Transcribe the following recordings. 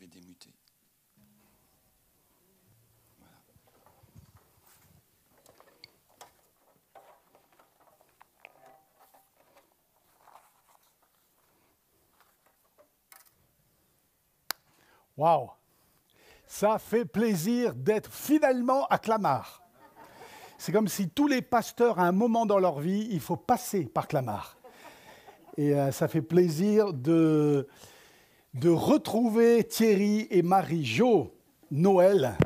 vais démuter. Voilà. Waouh! Ça fait plaisir d'être finalement à Clamart. C'est comme si tous les pasteurs, à un moment dans leur vie, il faut passer par Clamart. Et ça fait plaisir de retrouver Thierry et Marie-Jo Noël.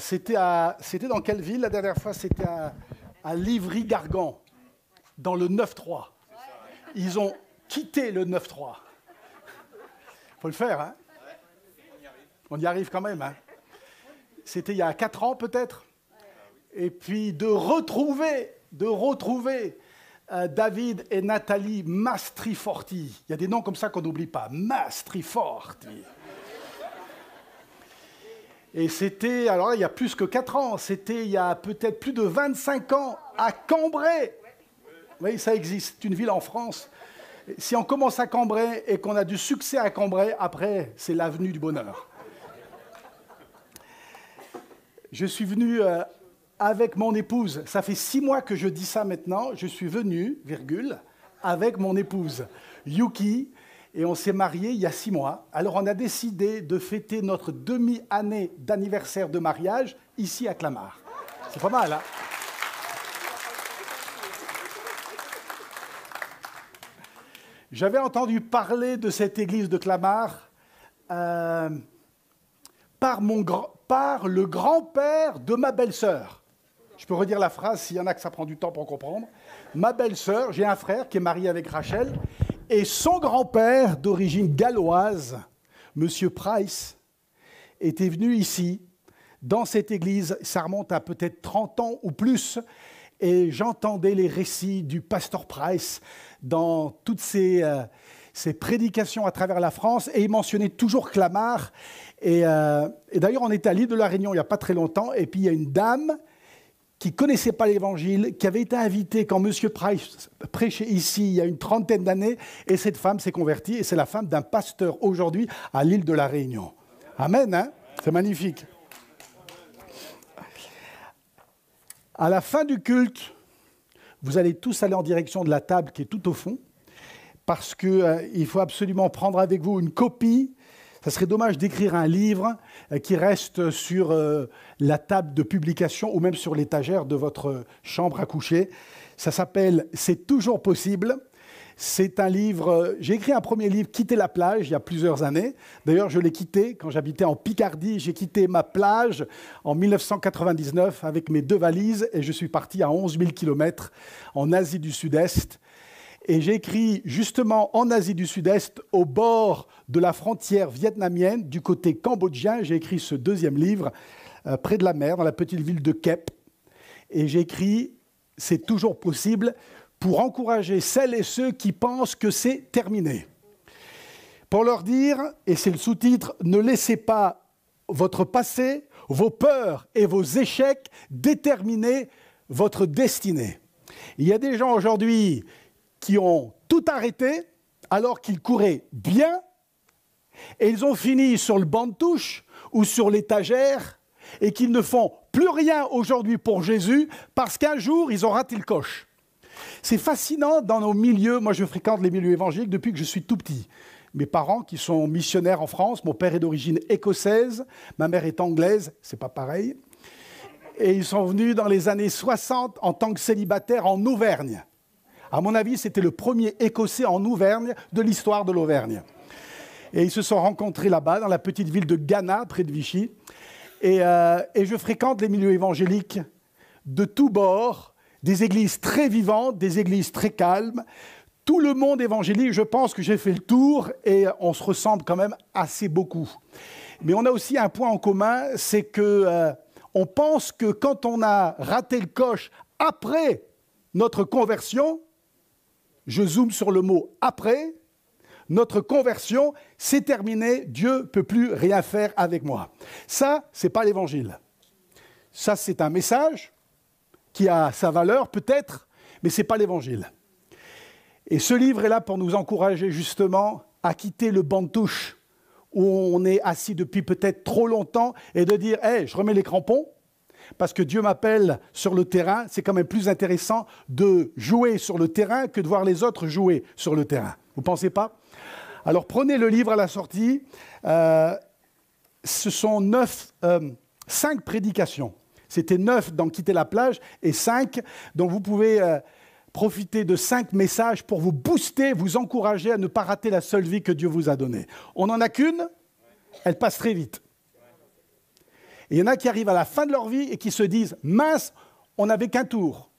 C'était dans quelle ville la dernière fois? C'était à Livry-Gargan, dans le 9-3. Ils ont quitté le 9-3. Faut le faire, hein? On y arrive quand même, hein? C'était il y a 4 ans peut-être. Et puis de retrouver David et Nathalie Mastriforti. Il y a des noms comme ça qu'on n'oublie pas. Mastriforti. Et c'était, alors là, il y a plus que 4 ans, c'était il y a peut-être plus de 25 ans à Cambrai. Oui, ça existe, c'est une ville en France. Si on commence à Cambrai et qu'on a du succès à Cambrai, après, c'est l'avenue du bonheur. Je suis venu avec mon épouse. Ça fait 6 mois que je dis ça maintenant. Je suis venu, avec mon épouse, Yuki, et on s'est mariés il y a 6 mois. Alors on a décidé de fêter notre demi-année d'anniversaire de mariage ici à Clamart. C'est pas mal, hein? J'avais entendu parler de cette église de Clamart par le grand-père de ma belle-sœur. Je peux redire la phrase s'il y en a que ça prend du temps pour comprendre. Ma belle-sœur, j'ai un frère qui est marié avec Rachel, et son grand-père d'origine galloise, M. Price, était venu ici, dans cette église. Ça remonte à peut-être 30 ans ou plus, et j'entendais les récits du pasteur Price dans toutes ses prédications à travers la France, et il mentionnait toujours Clamart. Et d'ailleurs, on était à l'île de la Réunion il n'y a pas très longtemps, et puis il y a une dame qui ne connaissait pas l'Évangile, qui avait été invitée quand M. Price prêchait ici il y a une 30aine d'années, et cette femme s'est convertie, et c'est la femme d'un pasteur aujourd'hui à l'île de la Réunion. Amen, hein? C'est magnifique. À la fin du culte, vous allez tous aller en direction de la table qui est tout au fond, parce qu'il faut absolument prendre avec vous une copie. Ça serait dommage d'écrire un livre qui reste sur la table de publication ou même sur l'étagère de votre chambre à coucher. Ça s'appelle « C'est toujours possible ». C'est un livre, j'ai écrit un premier livre, « Quitter la plage », il y a plusieurs années. D'ailleurs, je l'ai quitté quand j'habitais en Picardie. J'ai quitté ma plage en 1999 avec mes 2 valises et je suis parti à 11 000 km en Asie du Sud-Est. Et j'ai écrit justement en Asie du Sud-Est, au bord de la frontière vietnamienne, du côté cambodgien. J'ai écrit ce 2e livre, près de la mer, dans la petite ville de Kep. Et j'ai écrit « C'est toujours possible » pour encourager celles et ceux qui pensent que c'est terminé. Pour leur dire, et c'est le sous-titre, ne laissez pas votre passé, vos peurs et vos échecs déterminer votre destinée. Il y a des gens aujourd'hui qui ont tout arrêté alors qu'ils couraient bien et ils ont fini sur le banc de touche ou sur l'étagère et qu'ils ne font plus rien aujourd'hui pour Jésus parce qu'un jour, ils ont raté le coche. C'est fascinant dans nos milieux. Moi, je fréquente les milieux évangéliques depuis que je suis tout petit. Mes parents qui sont missionnaires en France, mon père est d'origine écossaise, ma mère est anglaise, c'est pas pareil. Et ils sont venus dans les années 60 en tant que célibataires en Auvergne. À mon avis, c'était le premier Écossais en Auvergne de l'histoire de l'Auvergne. Et ils se sont rencontrés là-bas, dans la petite ville de Ghana, près de Vichy. Et je fréquente les milieux évangéliques de tous bords, des églises très vivantes, des églises très calmes. Tout le monde évangélique, je pense que j'ai fait le tour et on se ressemble quand même assez beaucoup. Mais on a aussi un point en commun, c'est qu'on pense que quand on a raté le coche après notre conversion, je zoome sur le mot « après », notre conversion, c'est terminé, Dieu ne peut plus rien faire avec moi. Ça, ce n'est pas l'évangile. Ça, c'est un message qui a sa valeur peut-être, mais ce n'est pas l'évangile. Et ce livre est là pour nous encourager justement à quitter le banc de touche où on est assis depuis peut-être trop longtemps et de dire « Hey, je remets les crampons ». Parce que Dieu m'appelle sur le terrain, c'est quand même plus intéressant de jouer sur le terrain que de voir les autres jouer sur le terrain. Vous ne pensez pas? Alors prenez le livre à la sortie. Ce sont 5 prédications. C'était 9 dans Quitter la plage et 5. Donc vous pouvez profiter de 5 messages pour vous booster, vous encourager à ne pas rater la seule vie que Dieu vous a donnée. On n'en a qu'une, elle passe très vite. Et il y en a qui arrivent à la fin de leur vie et qui se disent « Mince, on n'avait qu'un tour ».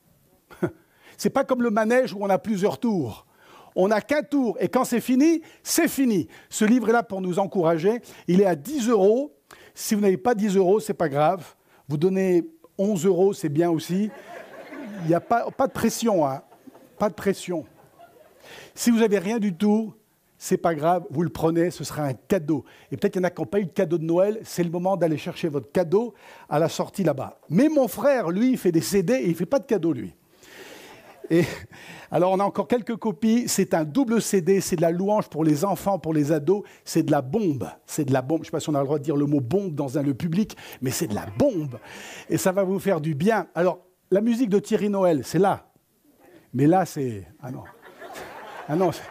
Ce n'est pas comme le manège où on a plusieurs tours. On n'a qu'un tour et quand c'est fini, c'est fini. Ce livre est là pour nous encourager. Il est à 10 €. Si vous n'avez pas 10 €, ce n'est pas grave. Vous donnez 11 €, c'est bien aussi. Il n'y a pas de pression, hein. Pas de pression. Si vous n'avez rien du tout, c'est pas grave, vous le prenez, ce sera un cadeau. Et peut-être qu'il y en a qui n'ont pas eu de cadeau de Noël, c'est le moment d'aller chercher votre cadeau à la sortie là-bas. Mais mon frère, lui, il fait des CD et il ne fait pas de cadeau, lui. Et alors, on a encore quelques copies. C'est un double CD, c'est de la louange pour les enfants, pour les ados. C'est de la bombe. C'est de la bombe. Je ne sais pas si on a le droit de dire le mot bombe dans le public, mais c'est de la bombe. Et ça va vous faire du bien. Alors, la musique de Thierry Noël, c'est là. Mais là, c'est... Ah non. Ah non, c'est...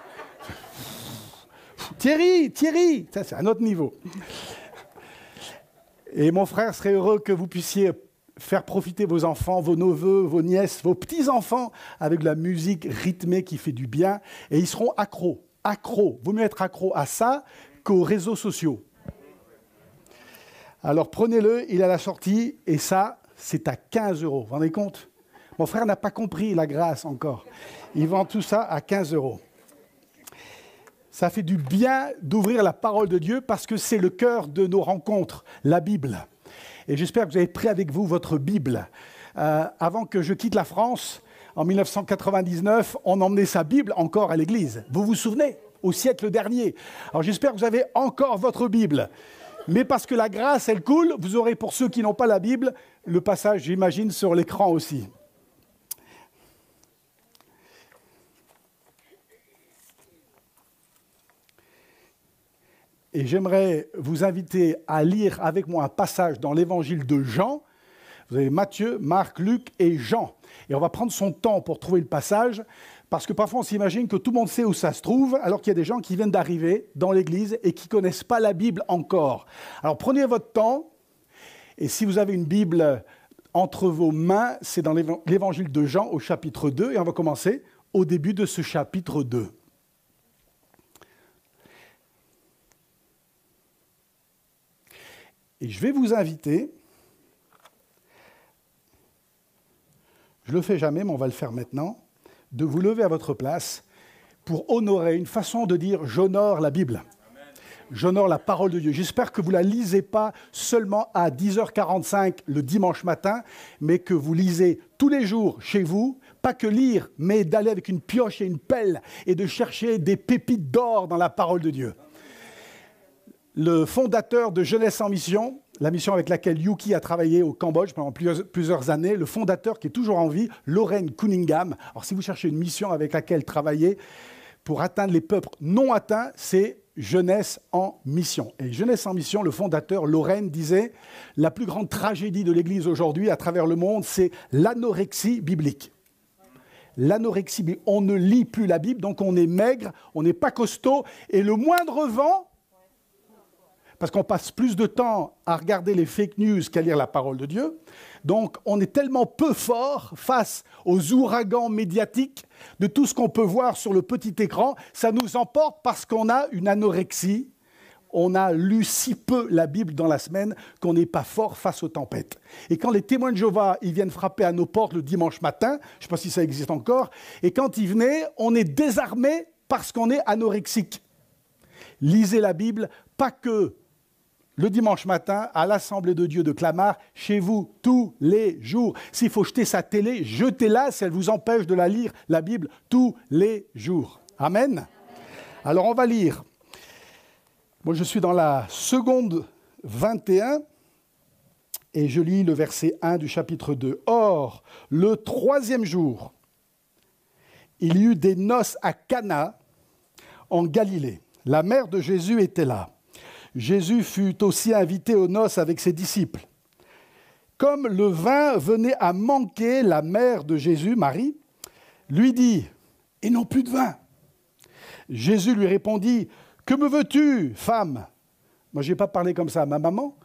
Thierry, ça c'est un autre niveau. Et mon frère serait heureux que vous puissiez faire profiter vos enfants, vos neveux, vos nièces, vos petits-enfants avec de la musique rythmée qui fait du bien. Et ils seront accros. Vaut mieux être accro à ça qu'aux réseaux sociaux. Alors prenez-le, il est à la sortie, et ça, c'est à 15 €. Vous vous rendez compte? Mon frère n'a pas compris la grâce encore. Il vend tout ça à 15 €. Ça fait du bien d'ouvrir la parole de Dieu parce que c'est le cœur de nos rencontres, la Bible. Et j'espère que vous avez pris avec vous votre Bible. Avant que je quitte la France, en 1999, on emmenait sa Bible encore à l'église. Vous vous souvenez? Au siècle dernier. Alors j'espère que vous avez encore votre Bible. Mais parce que la grâce, elle coule, vous aurez, pour ceux qui n'ont pas la Bible, le passage, j'imagine, sur l'écran aussi. Et j'aimerais vous inviter à lire avec moi un passage dans l'évangile de Jean. Vous avez Matthieu, Marc, Luc et Jean. Et on va prendre son temps pour trouver le passage, parce que parfois on s'imagine que tout le monde sait où ça se trouve, alors qu'il y a des gens qui viennent d'arriver dans l'église et qui ne connaissent pas la Bible encore. Alors prenez votre temps, et si vous avez une Bible entre vos mains, c'est dans l'évangile de Jean au chapitre 2, et on va commencer au début de ce chapitre 2. Et je vais vous inviter, je ne le fais jamais, mais on va le faire maintenant, de vous lever à votre place pour honorer, une façon de dire « j'honore la Bible ». J'honore la parole de Dieu. J'espère que vous ne la lisez pas seulement à 10h45 le dimanche matin, mais que vous lisez tous les jours chez vous, pas que lire, mais d'aller avec une pioche et une pelle et de chercher des pépites d'or dans la parole de Dieu. Le fondateur de Jeunesse en Mission, la mission avec laquelle Yuki a travaillé au Cambodge pendant plusieurs années, le fondateur qui est toujours en vie, Loren Cunningham. Alors si vous cherchez une mission avec laquelle travailler pour atteindre les peuples non atteints, c'est Jeunesse en Mission. Et Jeunesse en Mission, le fondateur Loren disait « La plus grande tragédie de l'Église aujourd'hui à travers le monde, c'est l'anorexie biblique ». L'anorexie, on ne lit plus la Bible, donc on est maigre, on n'est pas costaud, et le moindre vent, parce qu'on passe plus de temps à regarder les fake news qu'à lire la parole de Dieu. Donc, on est tellement peu fort face aux ouragans médiatiques de tout ce qu'on peut voir sur le petit écran. Ça nous emporte parce qu'on a une anorexie. On a lu si peu la Bible dans la semaine qu'on n'est pas fort face aux tempêtes. Et quand les témoins de Jéhovah, ils viennent frapper à nos portes le dimanche matin, je ne sais pas si ça existe encore, et quand ils venaient, on est désarmé parce qu'on est anorexique. Lisez la Bible, pas que le dimanche matin, à l'Assemblée de Dieu de Clamart, chez vous, tous les jours. S'il faut jeter sa télé, jetez-la si elle vous empêche de la lire, la Bible, tous les jours. Amen. Alors, on va lire. Moi, je suis dans la seconde 21 et je lis le verset 1 du chapitre 2. « Or, le 3e jour, il y eut des noces à Cana, en Galilée. La mère de Jésus était là. Jésus fut aussi invité aux noces avec ses disciples. Comme le vin venait à manquer, la mère de Jésus, Marie, lui dit « Ils n'ont plus de vin ». Jésus lui répondit « Que me veux-tu, femme ?» Moi, je n'ai pas parlé comme ça à ma maman,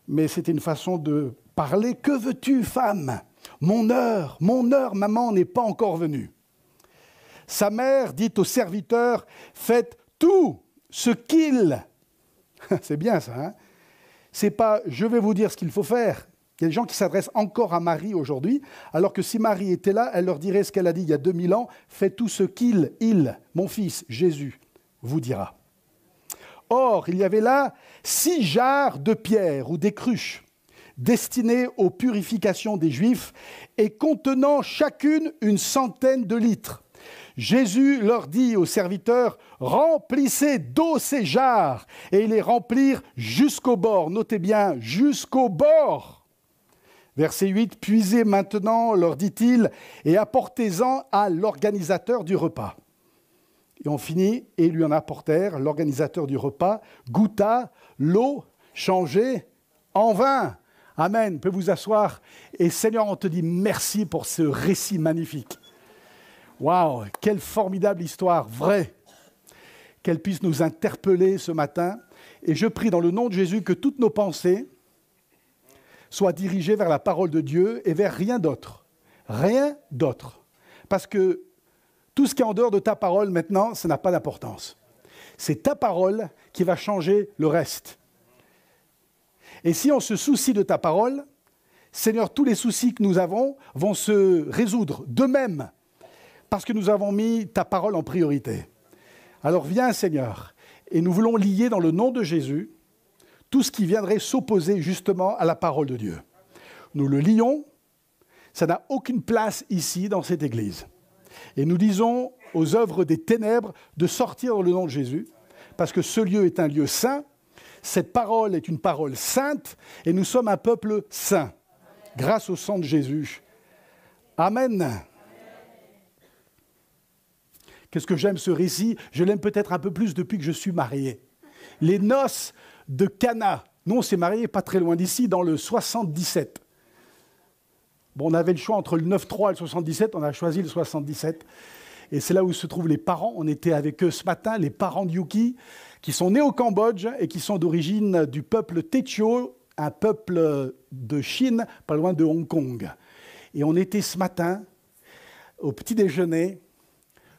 mais c'était une façon de parler. « Que veux-tu, femme ? Mon heure, maman, n'est pas encore venue. » Sa mère dit au serviteur « Faites tout ce qu'il... » C'est bien ça, hein? C'est pas « je vais vous dire ce qu'il faut faire ». Il y a des gens qui s'adressent encore à Marie aujourd'hui, alors que si Marie était là, elle leur dirait ce qu'elle a dit il y a 2000 ans, « Faites tout ce qu'il, mon fils, Jésus, vous dira. » Or, il y avait là 6 jarres de pierre ou des cruches, destinées aux purifications des Juifs et contenant chacune une centaine de litres. Jésus leur dit aux serviteurs, « Remplissez d'eau ces jarres » et ils les remplirent jusqu'au bord. Notez bien, jusqu'au bord. Verset 8, « Puisez maintenant, leur dit-il, et apportez-en à l'organisateur du repas. » Et on finit, et ils lui en apportèrent, l'organisateur du repas, goûta l'eau changée en vin. Amen. Vous pouvez vous asseoir. Et Seigneur, on te dit merci pour ce récit magnifique. Waouh, quelle formidable histoire, vraie. Qu'elle puisse nous interpeller ce matin. Et je prie dans le nom de Jésus que toutes nos pensées soient dirigées vers la parole de Dieu et vers rien d'autre. Rien d'autre. Parce que tout ce qui est en dehors de ta parole maintenant, ça n'a pas d'importance. C'est ta parole qui va changer le reste. Et si on se soucie de ta parole, Seigneur, tous les soucis que nous avons vont se résoudre d'eux-mêmes parce que nous avons mis ta parole en priorité. Alors viens, Seigneur, et nous voulons lier dans le nom de Jésus tout ce qui viendrait s'opposer justement à la parole de Dieu. Nous le lions, ça n'a aucune place ici dans cette Église. Et nous disons aux œuvres des ténèbres de sortir dans le nom de Jésus, parce que ce lieu est un lieu saint, cette parole est une parole sainte, et nous sommes un peuple saint, grâce au sang de Jésus. Amen. Qu'est-ce que j'aime ce récit? Je l'aime peut-être un peu plus depuis que je suis marié. Les noces de Cana. Nous, on s'est mariés pas très loin d'ici, dans le 77. Bon, on avait le choix entre le 9-3 et le 77, on a choisi le 77. Et c'est là où se trouvent les parents. On était avec eux ce matin, les parents de Yuki, qui sont nés au Cambodge et qui sont d'origine du peuple Techo, un peuple de Chine, pas loin de Hong Kong. Et on était ce matin, au petit déjeuner.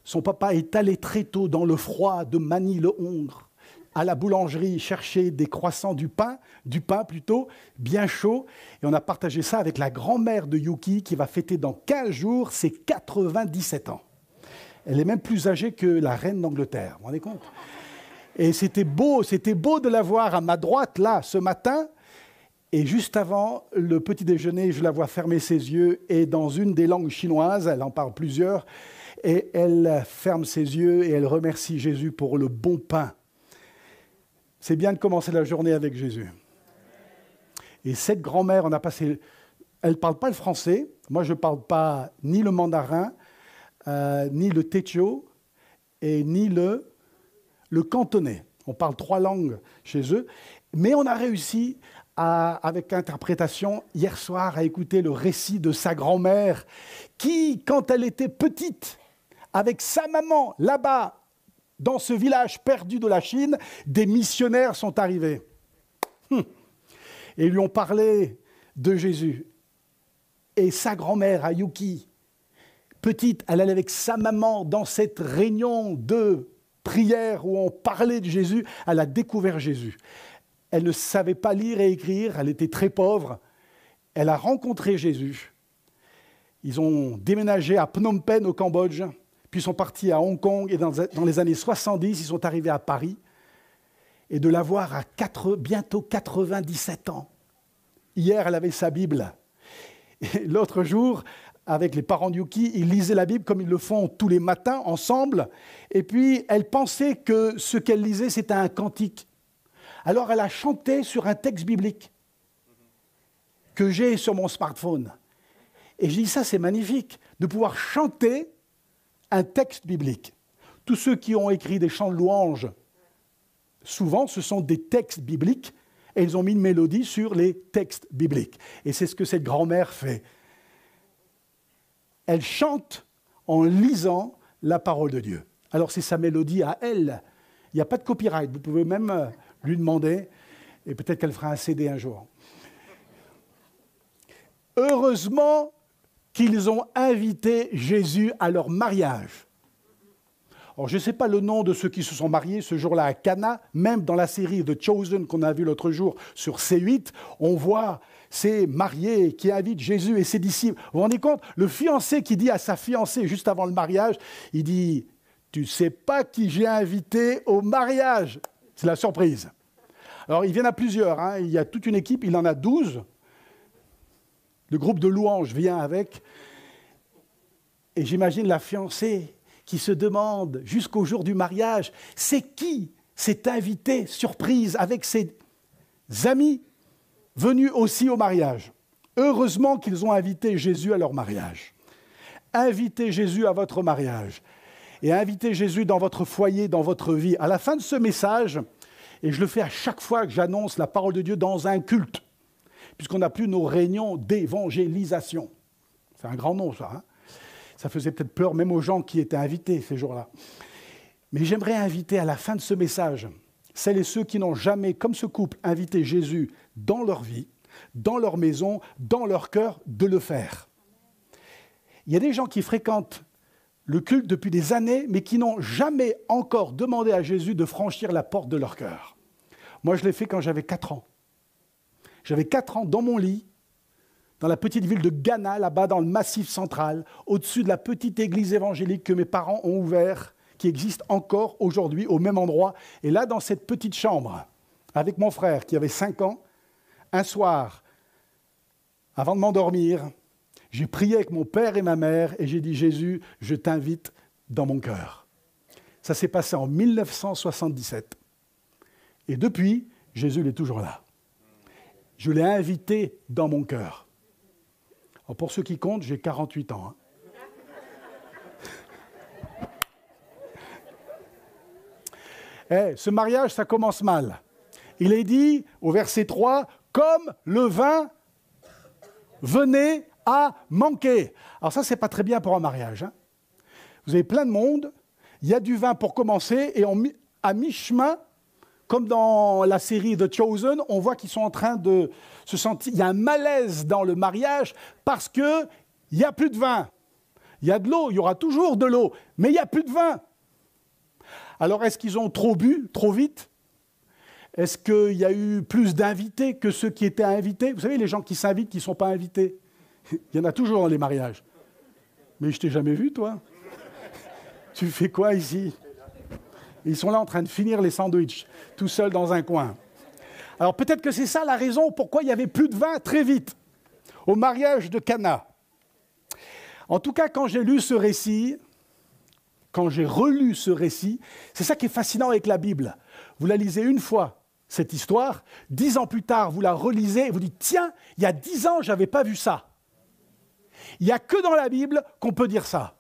Son papa est allé très tôt dans le froid de Manille-le-Hongre, à la boulangerie, chercher des croissants, du pain plutôt, bien chaud. Et on a partagé ça avec la grand-mère de Yuki, qui va fêter dans 15 jours ses 97 ans. Elle est même plus âgée que la reine d'Angleterre, vous vous rendez compte? Et c'était beau de la voir à ma droite, là, ce matin. Et juste avant le petit déjeuner, je la vois fermer ses yeux et dans une des langues chinoises, elle en parle plusieurs, et elle ferme ses yeux et elle remercie Jésus pour le bon pain. C'est bien de commencer la journée avec Jésus. Et cette grand-mère, elle ne parle pas le français. Moi, je ne parle pas ni le mandarin, ni le techo, et ni le cantonais. On parle 3 langues chez eux. Mais on a réussi, avec interprétation, hier soir, à écouter le récit de sa grand-mère, qui, quand elle était petite, avec sa maman, là-bas, dans ce village perdu de la Chine, des missionnaires sont arrivés. Et lui ont parlé de Jésus. Et sa grand-mère, Yuki, petite, elle allait avec sa maman dans cette réunion de prière où on parlait de Jésus. Elle a découvert Jésus. Elle ne savait pas lire et écrire, elle était très pauvre. Elle a rencontré Jésus. Ils ont déménagé à Phnom Penh au Cambodge. Puis ils sont partis à Hong Kong et dans les années 70, ils sont arrivés à Paris. Et de la voir à bientôt 97 ans. Hier, elle avait sa Bible. Et l'autre jour, avec les parents de Yuki, ils lisaient la Bible comme ils le font tous les matins ensemble. Et puis, elle pensait que ce qu'elle lisait, c'était un cantique. Alors, elle a chanté sur un texte biblique que j'ai sur mon smartphone. Et je dis, ça, c'est magnifique, de pouvoir chanter un texte biblique. Tous ceux qui ont écrit des chants de louanges souvent, ce sont des textes bibliques, et ils ont mis une mélodie sur les textes bibliques. Et c'est ce que cette grand-mère fait. Elle chante en lisant la parole de Dieu. Alors c'est sa mélodie à elle. Il n'y a pas de copyright. Vous pouvez même lui demander, et peut-être qu'elle fera un CD un jour. Heureusement qu'ils ont invité Jésus à leur mariage. Alors, je ne sais pas le nom de ceux qui se sont mariés ce jour-là à Cana, même dans la série The Chosen qu'on a vue l'autre jour sur C8, on voit ces mariés qui invitent Jésus et ses disciples. Vous vous rendez compte? Le fiancé qui dit à sa fiancée juste avant le mariage, il dit « Tu ne sais pas qui j'ai invité au mariage ?» C'est la surprise. Alors, ils viennent à plusieurs, hein. Il y a toute une équipe, il en a 12. Le groupe de louanges vient avec. Et j'imagine la fiancée qui se demande jusqu'au jour du mariage, c'est qui cet invité surprise avec ses amis venus aussi au mariage? Heureusement qu'ils ont invité Jésus à leur mariage. Invitez Jésus à votre mariage et invitez Jésus dans votre foyer, dans votre vie. À la fin de ce message, et je le fais à chaque fois que j'annonce la parole de Dieu dans un culte, puisqu'on n'a plus nos réunions d'évangélisation. C'est un grand nom, ça, hein? Ça faisait peut-être peur même aux gens qui étaient invités ces jours-là. Mais j'aimerais inviter à la fin de ce message celles et ceux qui n'ont jamais, comme ce couple, invité Jésus dans leur vie, dans leur maison, dans leur cœur, de le faire. Il y a des gens qui fréquentent le culte depuis des années, mais qui n'ont jamais encore demandé à Jésus de franchir la porte de leur cœur. Moi, je l'ai fait quand j'avais 4 ans. J'avais 4 ans dans mon lit, dans la petite ville de Ghana, là-bas dans le Massif central, au-dessus de la petite église évangélique que mes parents ont ouverte, qui existe encore aujourd'hui au même endroit. Et là, dans cette petite chambre, avec mon frère qui avait 5 ans, un soir, avant de m'endormir, j'ai prié avec mon père et ma mère et j'ai dit « Jésus, je t'invite dans mon cœur ». Ça s'est passé en 1977. Et depuis, Jésus il est toujours là. Je l'ai invité dans mon cœur. Alors pour ceux qui comptent, j'ai 48 ans. Hein. Ce mariage, ça commence mal. Il est dit, au verset 3, « Comme le vin venait à manquer ». Alors ça, c'est pas très bien pour un mariage. Hein. Vous avez plein de monde, il y a du vin pour commencer, et à mi-chemin, comme dans la série The Chosen, on voit qu'ils sont en train de se sentir... Il y a un malaise dans le mariage parce qu'il n'y a plus de vin. Il y a de l'eau, il y aura toujours de l'eau, mais il n'y a plus de vin. Alors, est-ce qu'ils ont trop bu, trop vite? Est-ce qu'il y a eu plus d'invités que ceux qui étaient invités? Vous savez, les gens qui s'invitent, qui ne sont pas invités. Il y en a toujours dans les mariages. Mais je t'ai jamais vu, toi. Tu fais quoi ici? Ils sont là en train de finir les sandwichs, tout seuls dans un coin. Alors peut-être que c'est ça la raison pourquoi il n'y avait plus de vin très vite, au mariage de Cana. En tout cas, quand j'ai lu ce récit, quand j'ai relu ce récit, c'est ça qui est fascinant avec la Bible. Vous la lisez une fois, cette histoire, 10 ans plus tard, vous la relisez et vous dites « Tiens, il y a 10 ans, je n'avais pas vu ça ». Il n'y a que dans la Bible qu'on peut dire ça.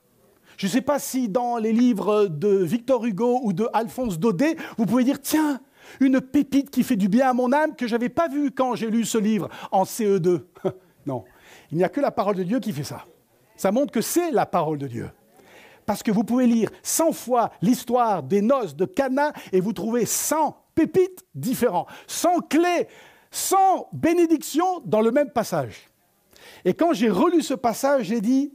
Je ne sais pas si dans les livres de Victor Hugo ou de Alphonse Daudet, vous pouvez dire « Tiens, une pépite qui fait du bien à mon âme que je n'avais pas vue quand j'ai lu ce livre en CE2 ». Non, il n'y a que la parole de Dieu qui fait ça. Ça montre que c'est la parole de Dieu. Parce que vous pouvez lire 100 fois l'histoire des noces de Cana et vous trouvez 100 pépites différentes, 100 clés, 100 bénédictions dans le même passage. Et quand j'ai relu ce passage, j'ai dit...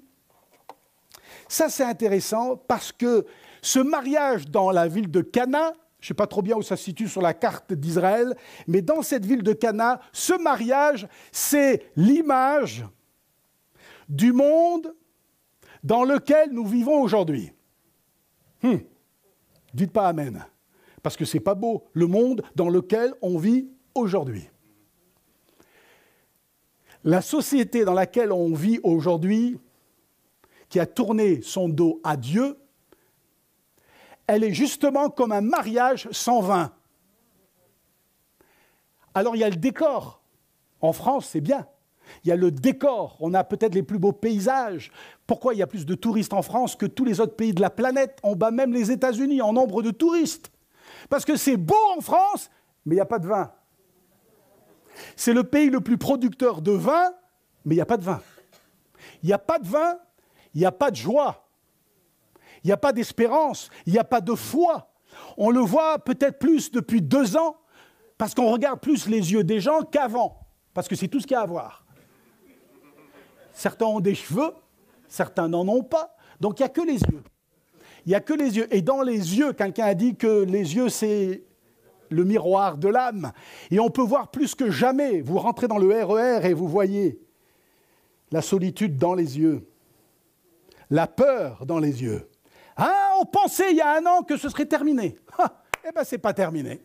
Ça, c'est intéressant parce que ce mariage dans la ville de Cana, je ne sais pas trop bien où ça se situe sur la carte d'Israël, mais dans cette ville de Cana, ce mariage, c'est l'image du monde dans lequel nous vivons aujourd'hui. Dites pas amen, parce que ce n'est pas beau, le monde dans lequel on vit aujourd'hui. La société dans laquelle on vit aujourd'hui, qui a tourné son dos à Dieu, elle est justement comme un mariage sans vin. Alors il y a le décor. En France, c'est bien. Il y a le décor. On a peut-être les plus beaux paysages. Pourquoi il y a plus de touristes en France que tous les autres pays de la planète? On bat même les États-Unis en nombre de touristes. Parce que c'est beau en France, mais il n'y a pas de vin. C'est le pays le plus producteur de vin, mais il n'y a pas de vin. Il n'y a pas de vin, il n'y a pas de joie. Il n'y a pas d'espérance, il n'y a pas de foi. On le voit peut-être plus depuis 2 ans, parce qu'on regarde plus les yeux des gens qu'avant, parce que c'est tout ce qu'il y a à voir. Certains ont des cheveux, certains n'en ont pas, donc il n'y a que les yeux. Il n'y a que les yeux. Et dans les yeux, quelqu'un a dit que les yeux, c'est le miroir de l'âme. Et on peut voir plus que jamais. Vous rentrez dans le RER et vous voyez la solitude dans les yeux, la peur dans les yeux. Ah, on pensait il y a 1 an que ce serait terminé. Ah, eh bien, ce n'est pas terminé.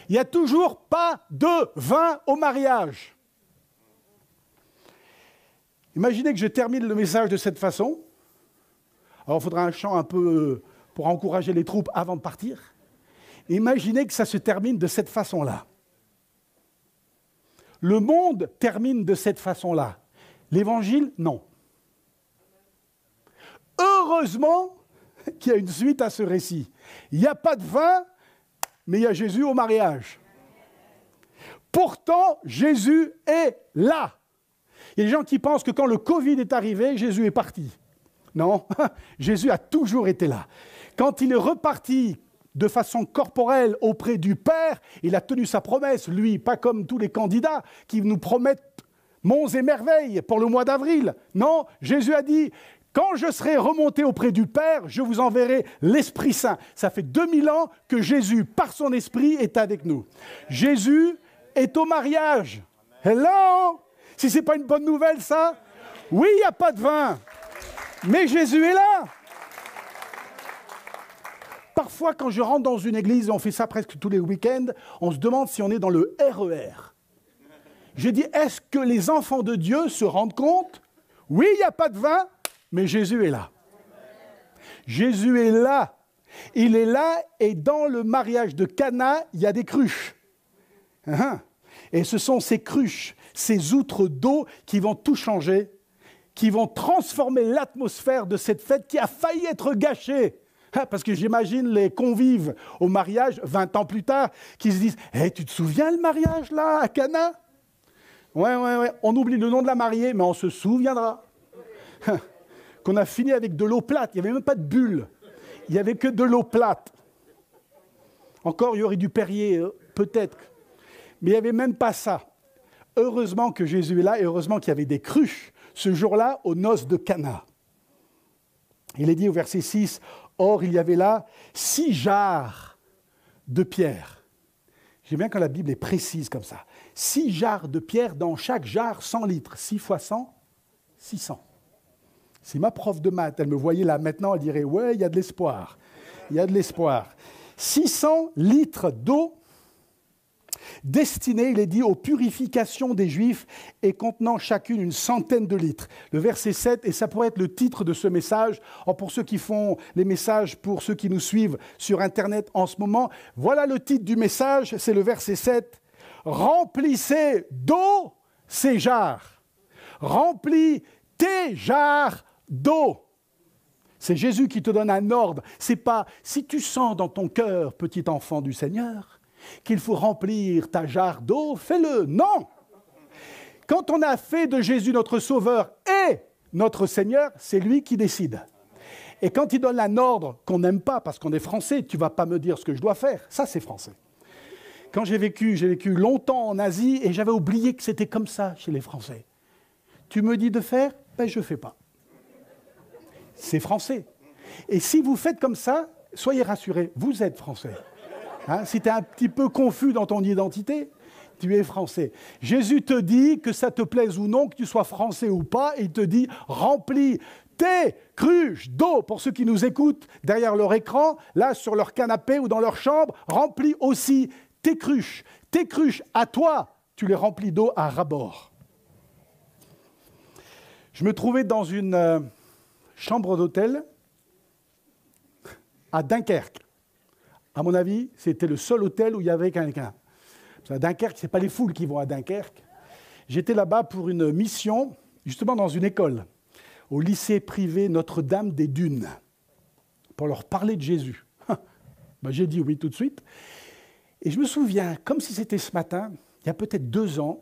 Il n'y a toujours pas de vin au mariage. Imaginez que je termine le message de cette façon. Alors, il faudra un chant un peu pour encourager les troupes avant de partir. Imaginez que ça se termine de cette façon-là. Le monde termine de cette façon-là. L'Évangile, non. Heureusement qu'il y a une suite à ce récit. Il n'y a pas de vin, mais il y a Jésus au mariage. Pourtant, Jésus est là. Il y a des gens qui pensent que quand le Covid est arrivé, Jésus est parti. Non, Jésus a toujours été là. Quand il est reparti de façon corporelle auprès du Père, il a tenu sa promesse, lui, pas comme tous les candidats qui nous promettent monts et merveilles pour le mois d'avril. Non, Jésus a dit, quand je serai remonté auprès du Père, je vous enverrai l'Esprit Saint. Ça fait 2000 ans que Jésus, par son Esprit, est avec nous. Jésus est au mariage. Hello! Si ce n'est pas une bonne nouvelle, ça? Oui, il n'y a pas de vin. Mais Jésus est là. Parfois, quand je rentre dans une église, on fait ça presque tous les week-ends, on se demande si on est dans le RER. Je dis, est-ce que les enfants de Dieu se rendent compte? Oui, il n'y a pas de vin, mais Jésus est là. Jésus est là. Il est là et dans le mariage de Cana, il y a des cruches. Et ce sont ces cruches, ces outres d'eau qui vont tout changer, qui vont transformer l'atmosphère de cette fête qui a failli être gâchée. Parce que j'imagine les convives au mariage, 20 ans plus tard, qui se disent « Hey, tu te souviens le mariage là, à Cana ?» Ouais, on oublie le nom de la mariée, mais on se souviendra. Qu'on a fini avec de l'eau plate, il n'y avait même pas de bulle. Il n'y avait que de l'eau plate. Encore, il y aurait du Perrier, peut-être. Mais il n'y avait même pas ça. Heureusement que Jésus est là et heureusement qu'il y avait des cruches ce jour-là aux noces de Cana. Il est dit au verset 6, « Or, il y avait là 6 jarres de pierre. » J'aime bien quand la Bible est précise comme ça. 6 jarres de pierre, dans chaque jarre 100 litres. 6 fois 100, 600. C'est ma prof de maths, elle me voyait là maintenant, elle dirait « Ouais, il y a de l'espoir. Il y a de l'espoir. » 600 litres d'eau destinée, il est dit, aux purifications des Juifs et contenant chacune une centaine de litres. Le verset 7, et ça pourrait être le titre de ce message, pour ceux qui font les messages, pour ceux qui nous suivent sur Internet en ce moment, voilà le titre du message, c'est le verset 7. « Remplissez d'eau ces jarres. Remplis tes jarres d'eau. » C'est Jésus qui te donne un ordre. C'est pas, si tu sens dans ton cœur, petit enfant du Seigneur, qu'il faut remplir ta jarre d'eau, fais-le. Non! Quand on a fait de Jésus notre Sauveur et notre Seigneur, c'est lui qui décide. Et quand il donne un ordre qu'on n'aime pas, parce qu'on est français, tu ne vas pas me dire ce que je dois faire. Ça, c'est français. Quand j'ai vécu longtemps en Asie et j'avais oublié que c'était comme ça chez les Français. Tu me dis de faire, ben je ne fais pas. C'est français. Et si vous faites comme ça, soyez rassurés, vous êtes français. Si tu es un petit peu confus dans ton identité, tu es français. Jésus te dit, que ça te plaise ou non, que tu sois français ou pas, il te dit, remplis tes cruches d'eau. Pour ceux qui nous écoutent derrière leur écran, là sur leur canapé ou dans leur chambre, remplis aussi tes cruches. Tes cruches à toi, tu les remplis d'eau à ras-bord. Je me trouvais dans une chambre d'hôtel à Dunkerque. À mon avis, c'était le seul hôtel où il y avait quelqu'un. À Dunkerque, ce n'est pas les foules qui vont à Dunkerque. J'étais là-bas pour une mission, justement dans une école, au lycée privé Notre-Dame des Dunes, pour leur parler de Jésus. Ben, j'ai dit oui tout de suite. Et je me souviens, comme si c'était ce matin, il y a peut-être 2 ans,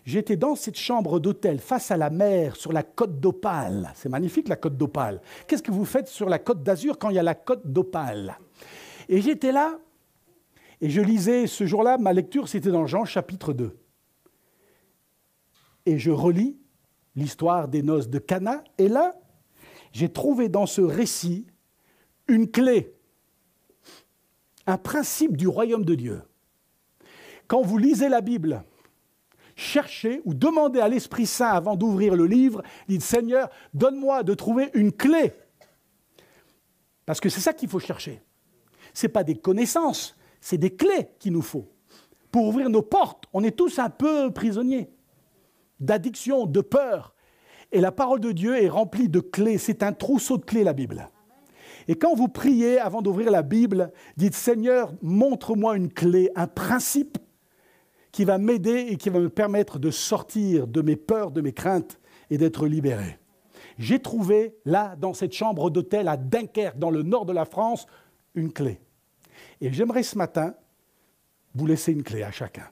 j'étais dans cette chambre d'hôtel, face à la mer, sur la côte d'Opale. C'est magnifique, la côte d'Opale. Qu'est-ce que vous faites sur la côte d'Azur quand il y a la côte d'Opale? Et j'étais là, et je lisais, ce jour-là, ma lecture, c'était dans Jean chapitre 2. Et je relis l'histoire des noces de Cana, et là, j'ai trouvé dans ce récit une clé, un principe du royaume de Dieu. Quand vous lisez la Bible, cherchez ou demandez à l'Esprit Saint avant d'ouvrir le livre, dites « Seigneur, donne-moi de trouver une clé ». Parce que c'est ça qu'il faut chercher. Ce n'est pas des connaissances, c'est des clés qu'il nous faut. Pour ouvrir nos portes, on est tous un peu prisonniers d'addiction, de peur. Et la parole de Dieu est remplie de clés. C'est un trousseau de clés, la Bible. Et quand vous priez avant d'ouvrir la Bible, dites « Seigneur, montre-moi une clé, un principe qui va m'aider et qui va me permettre de sortir de mes peurs, de mes craintes et d'être libéré. » J'ai trouvé, là, dans cette chambre d'hôtel à Dunkerque, dans le nord de la France, une clé. Et j'aimerais ce matin vous laisser une clé à chacun.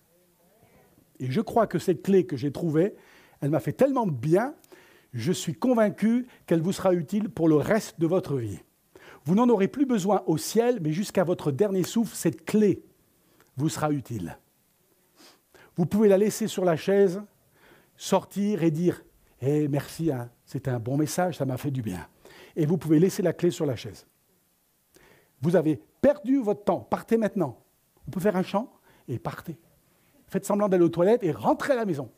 Et je crois que cette clé que j'ai trouvée, elle m'a fait tellement de bien, je suis convaincu qu'elle vous sera utile pour le reste de votre vie. Vous n'en aurez plus besoin au ciel, mais jusqu'à votre dernier souffle, cette clé vous sera utile. Vous pouvez la laisser sur la chaise, sortir et dire « Eh, merci, hein, c'était un bon message, ça m'a fait du bien. » Et vous pouvez laisser la clé sur la chaise. Vous avez perdu votre temps, partez maintenant. On peut faire un chant et partez. Faites semblant d'aller aux toilettes et rentrez à la maison.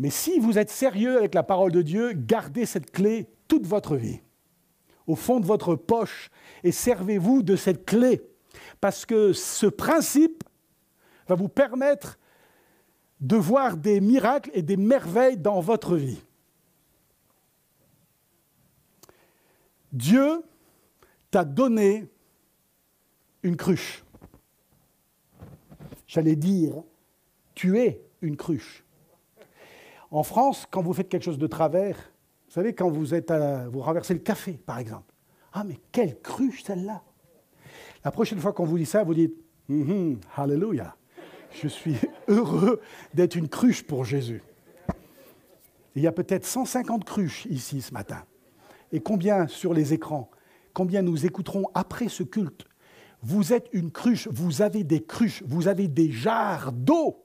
Mais si vous êtes sérieux avec la parole de Dieu, gardez cette clé toute votre vie, au fond de votre poche, et servez-vous de cette clé, parce que ce principe va vous permettre de voir des miracles et des merveilles dans votre vie. Dieu t'a donné une cruche. J'allais dire, tu es une cruche. En France, quand vous faites quelque chose de travers, vous savez, quand vous renversez le café, par exemple. Ah, mais quelle cruche celle-là! La prochaine fois qu'on vous dit ça, vous dites « Alléluia, je suis heureux d'être une cruche pour Jésus. » Il y a peut-être 150 cruches ici ce matin. Et combien sur les écrans? Combien nous écouterons après ce culte? Vous êtes une cruche, vous avez des cruches, vous avez des jarres d'eau.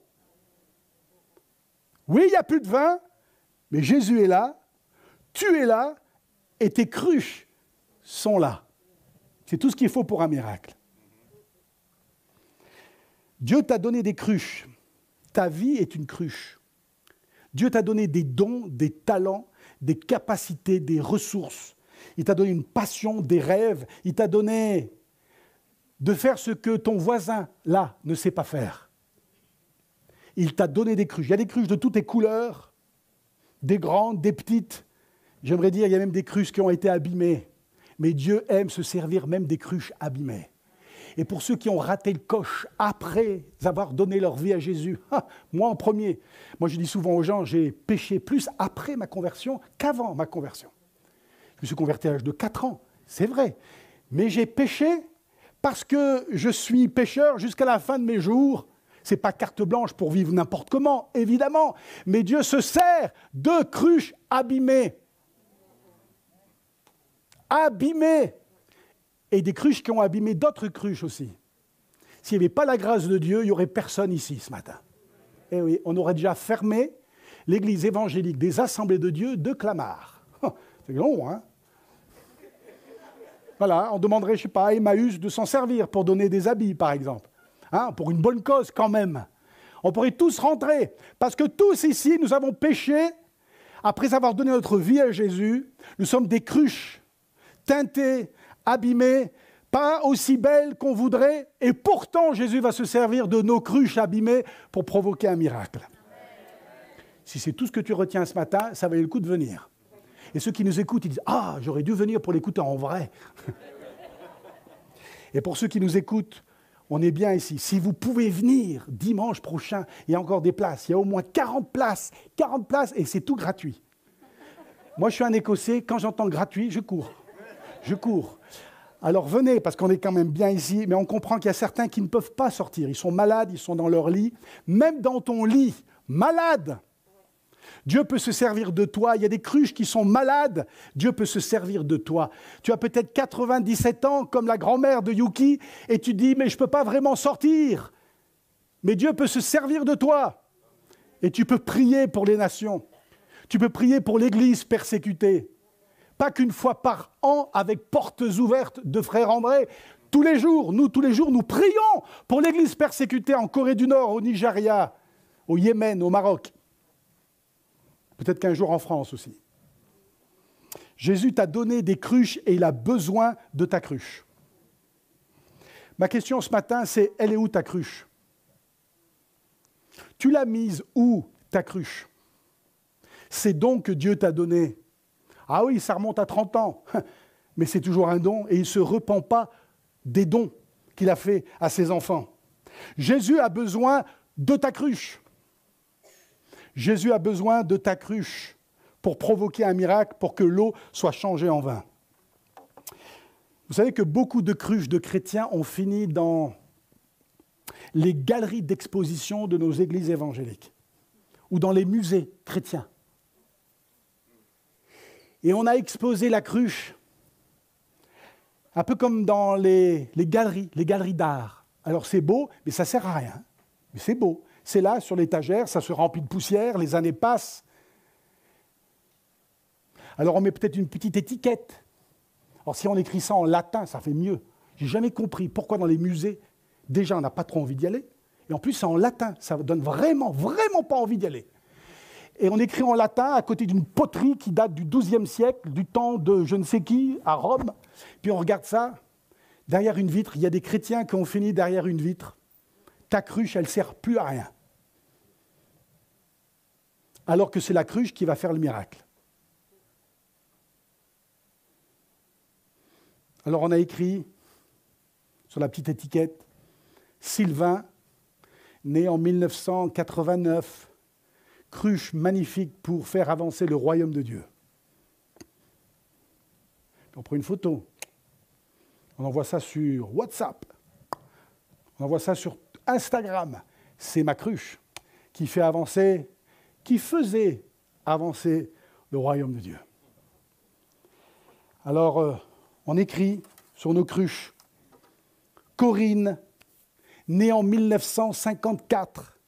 Oui, il n'y a plus de vin, mais Jésus est là, tu es là, et tes cruches sont là. C'est tout ce qu'il faut pour un miracle. Dieu t'a donné des cruches. Ta vie est une cruche. Dieu t'a donné des dons, des talents, des capacités, des ressources. Il t'a donné une passion, des rêves. Il t'a donné de faire ce que ton voisin, là, ne sait pas faire. Il t'a donné des cruches. Il y a des cruches de toutes les couleurs, des grandes, des petites. J'aimerais dire, il y a même des cruches qui ont été abîmées. Mais Dieu aime se servir même des cruches abîmées. Et pour ceux qui ont raté le coche après avoir donné leur vie à Jésus, moi en premier, moi je dis souvent aux gens, j'ai péché plus après ma conversion qu'avant ma conversion. Je me suis converti à l'âge de 4 ans, c'est vrai. Mais j'ai péché parce que je suis pécheur jusqu'à la fin de mes jours. Ce n'est pas carte blanche pour vivre n'importe comment, évidemment. Mais Dieu se sert de cruches abîmées. Abîmées. Et des cruches qui ont abîmé d'autres cruches aussi. S'il n'y avait pas la grâce de Dieu, il n'y aurait personne ici ce matin. Eh oui, on aurait déjà fermé l'église évangélique des Assemblées de Dieu de Clamart. C'est long, hein? Voilà, on demanderait, je ne sais pas, à Emmaüs de s'en servir pour donner des habits, par exemple. Hein, pour une bonne cause quand même. On pourrait tous rentrer, parce que tous ici, nous avons péché, après avoir donné notre vie à Jésus, nous sommes des cruches, teintées, abîmées, pas aussi belles qu'on voudrait, et pourtant Jésus va se servir de nos cruches abîmées pour provoquer un miracle. Si c'est tout ce que tu retiens ce matin, ça valait le coup de venir. Et ceux qui nous écoutent, ils disent « Ah, j'aurais dû venir pour l'écouter en vrai !» Et pour ceux qui nous écoutent, on est bien ici. Si vous pouvez venir dimanche prochain, il y a encore des places. Il y a au moins 40 places. 40 places et c'est tout gratuit. Moi, je suis un Écossais. Quand j'entends gratuit, je cours. Je cours. Alors venez, parce qu'on est quand même bien ici, mais on comprend qu'il y a certains qui ne peuvent pas sortir. Ils sont malades, ils sont dans leur lit. Même dans ton lit, malade, Dieu peut se servir de toi. Il y a des cruches qui sont malades, Dieu peut se servir de toi. Tu as peut-être 97 ans, comme la grand-mère de Yuki, et tu dis, mais je ne peux pas vraiment sortir. Mais Dieu peut se servir de toi. Et tu peux prier pour les nations. Tu peux prier pour l'Église persécutée. Pas qu'une fois par an, avec portes ouvertes de Frère André. Tous les jours, nous prions pour l'Église persécutée en Corée du Nord, au Nigeria, au Yémen, au Maroc. Peut-être qu'un jour en France aussi. Jésus t'a donné des cruches et il a besoin de ta cruche. Ma question ce matin, c'est, elle est où ta cruche? Tu l'as mise où, ta cruche? Ces dons que Dieu t'a donnés. Ah oui, ça remonte à 30 ans, mais c'est toujours un don et il ne se repent pas des dons qu'il a fait à ses enfants. Jésus a besoin de ta cruche. Jésus a besoin de ta cruche pour provoquer un miracle, pour que l'eau soit changée en vin. Vous savez que beaucoup de cruches de chrétiens ont fini dans les galeries d'exposition de nos églises évangéliques ou dans les musées chrétiens. Et on a exposé la cruche, un peu comme dans les galeries d'art. Alors c'est beau, mais ça ne sert à rien. Mais c'est beau. C'est là, sur l'étagère, ça se remplit de poussière, les années passent. Alors on met peut-être une petite étiquette. Alors si on écrit ça en latin, ça fait mieux. Je n'ai jamais compris pourquoi dans les musées, déjà on n'a pas trop envie d'y aller. Et en plus c'est en latin, ça ne donne vraiment pas envie d'y aller. Et on écrit en latin à côté d'une poterie qui date du XIIe siècle, du temps de je ne sais qui, à Rome. Puis on regarde ça, derrière une vitre, il y a des chrétiens qui ont fini derrière une vitre. Ta cruche, elle ne sert plus à rien. Alors que c'est la cruche qui va faire le miracle. Alors on a écrit sur la petite étiquette, Sylvain, né en 1989, cruche magnifique pour faire avancer le royaume de Dieu. On prend une photo, on envoie ça sur WhatsApp, on envoie ça sur Instagram. C'est ma cruche qui fait avancer, qui faisait avancer le royaume de Dieu. Alors, on écrit sur nos cruches, Corinne, née en 1954,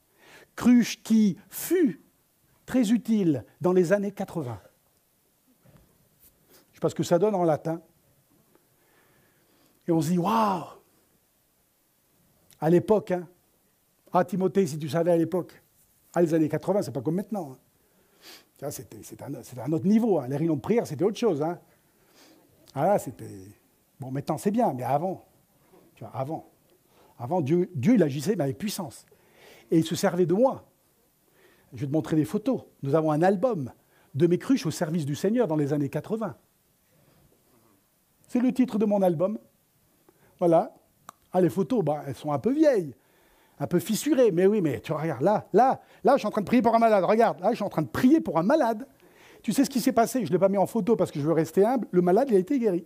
cruche qui fut très utile dans les années 80. Je ne sais pas ce que ça donne en latin. Et on se dit, waouh! À l'époque, hein. Ah, Timothée, si tu savais à l'époque. Ah, les années 80, c'est pas comme maintenant. Hein. C'était un autre niveau. Hein. Les réunions de prière, c'était autre chose. Hein. Ah là, c'était... Bon, maintenant, c'est bien, mais avant. Tu vois, avant Dieu, il agissait mais avec puissance. Et il se servait de moi. Je vais te montrer des photos. Nous avons un album de mes cruches au service du Seigneur dans les années 80. C'est le titre de mon album. Voilà. Ah, les photos, bah, elles sont un peu vieilles, un peu fissurées. Mais oui, mais tu regardes, là, je suis en train de prier pour un malade. Regarde, là, je suis en train de prier pour un malade. Tu sais ce qui s'est passé? Je ne l'ai pas mis en photo parce que je veux rester humble. Le malade, il a été guéri.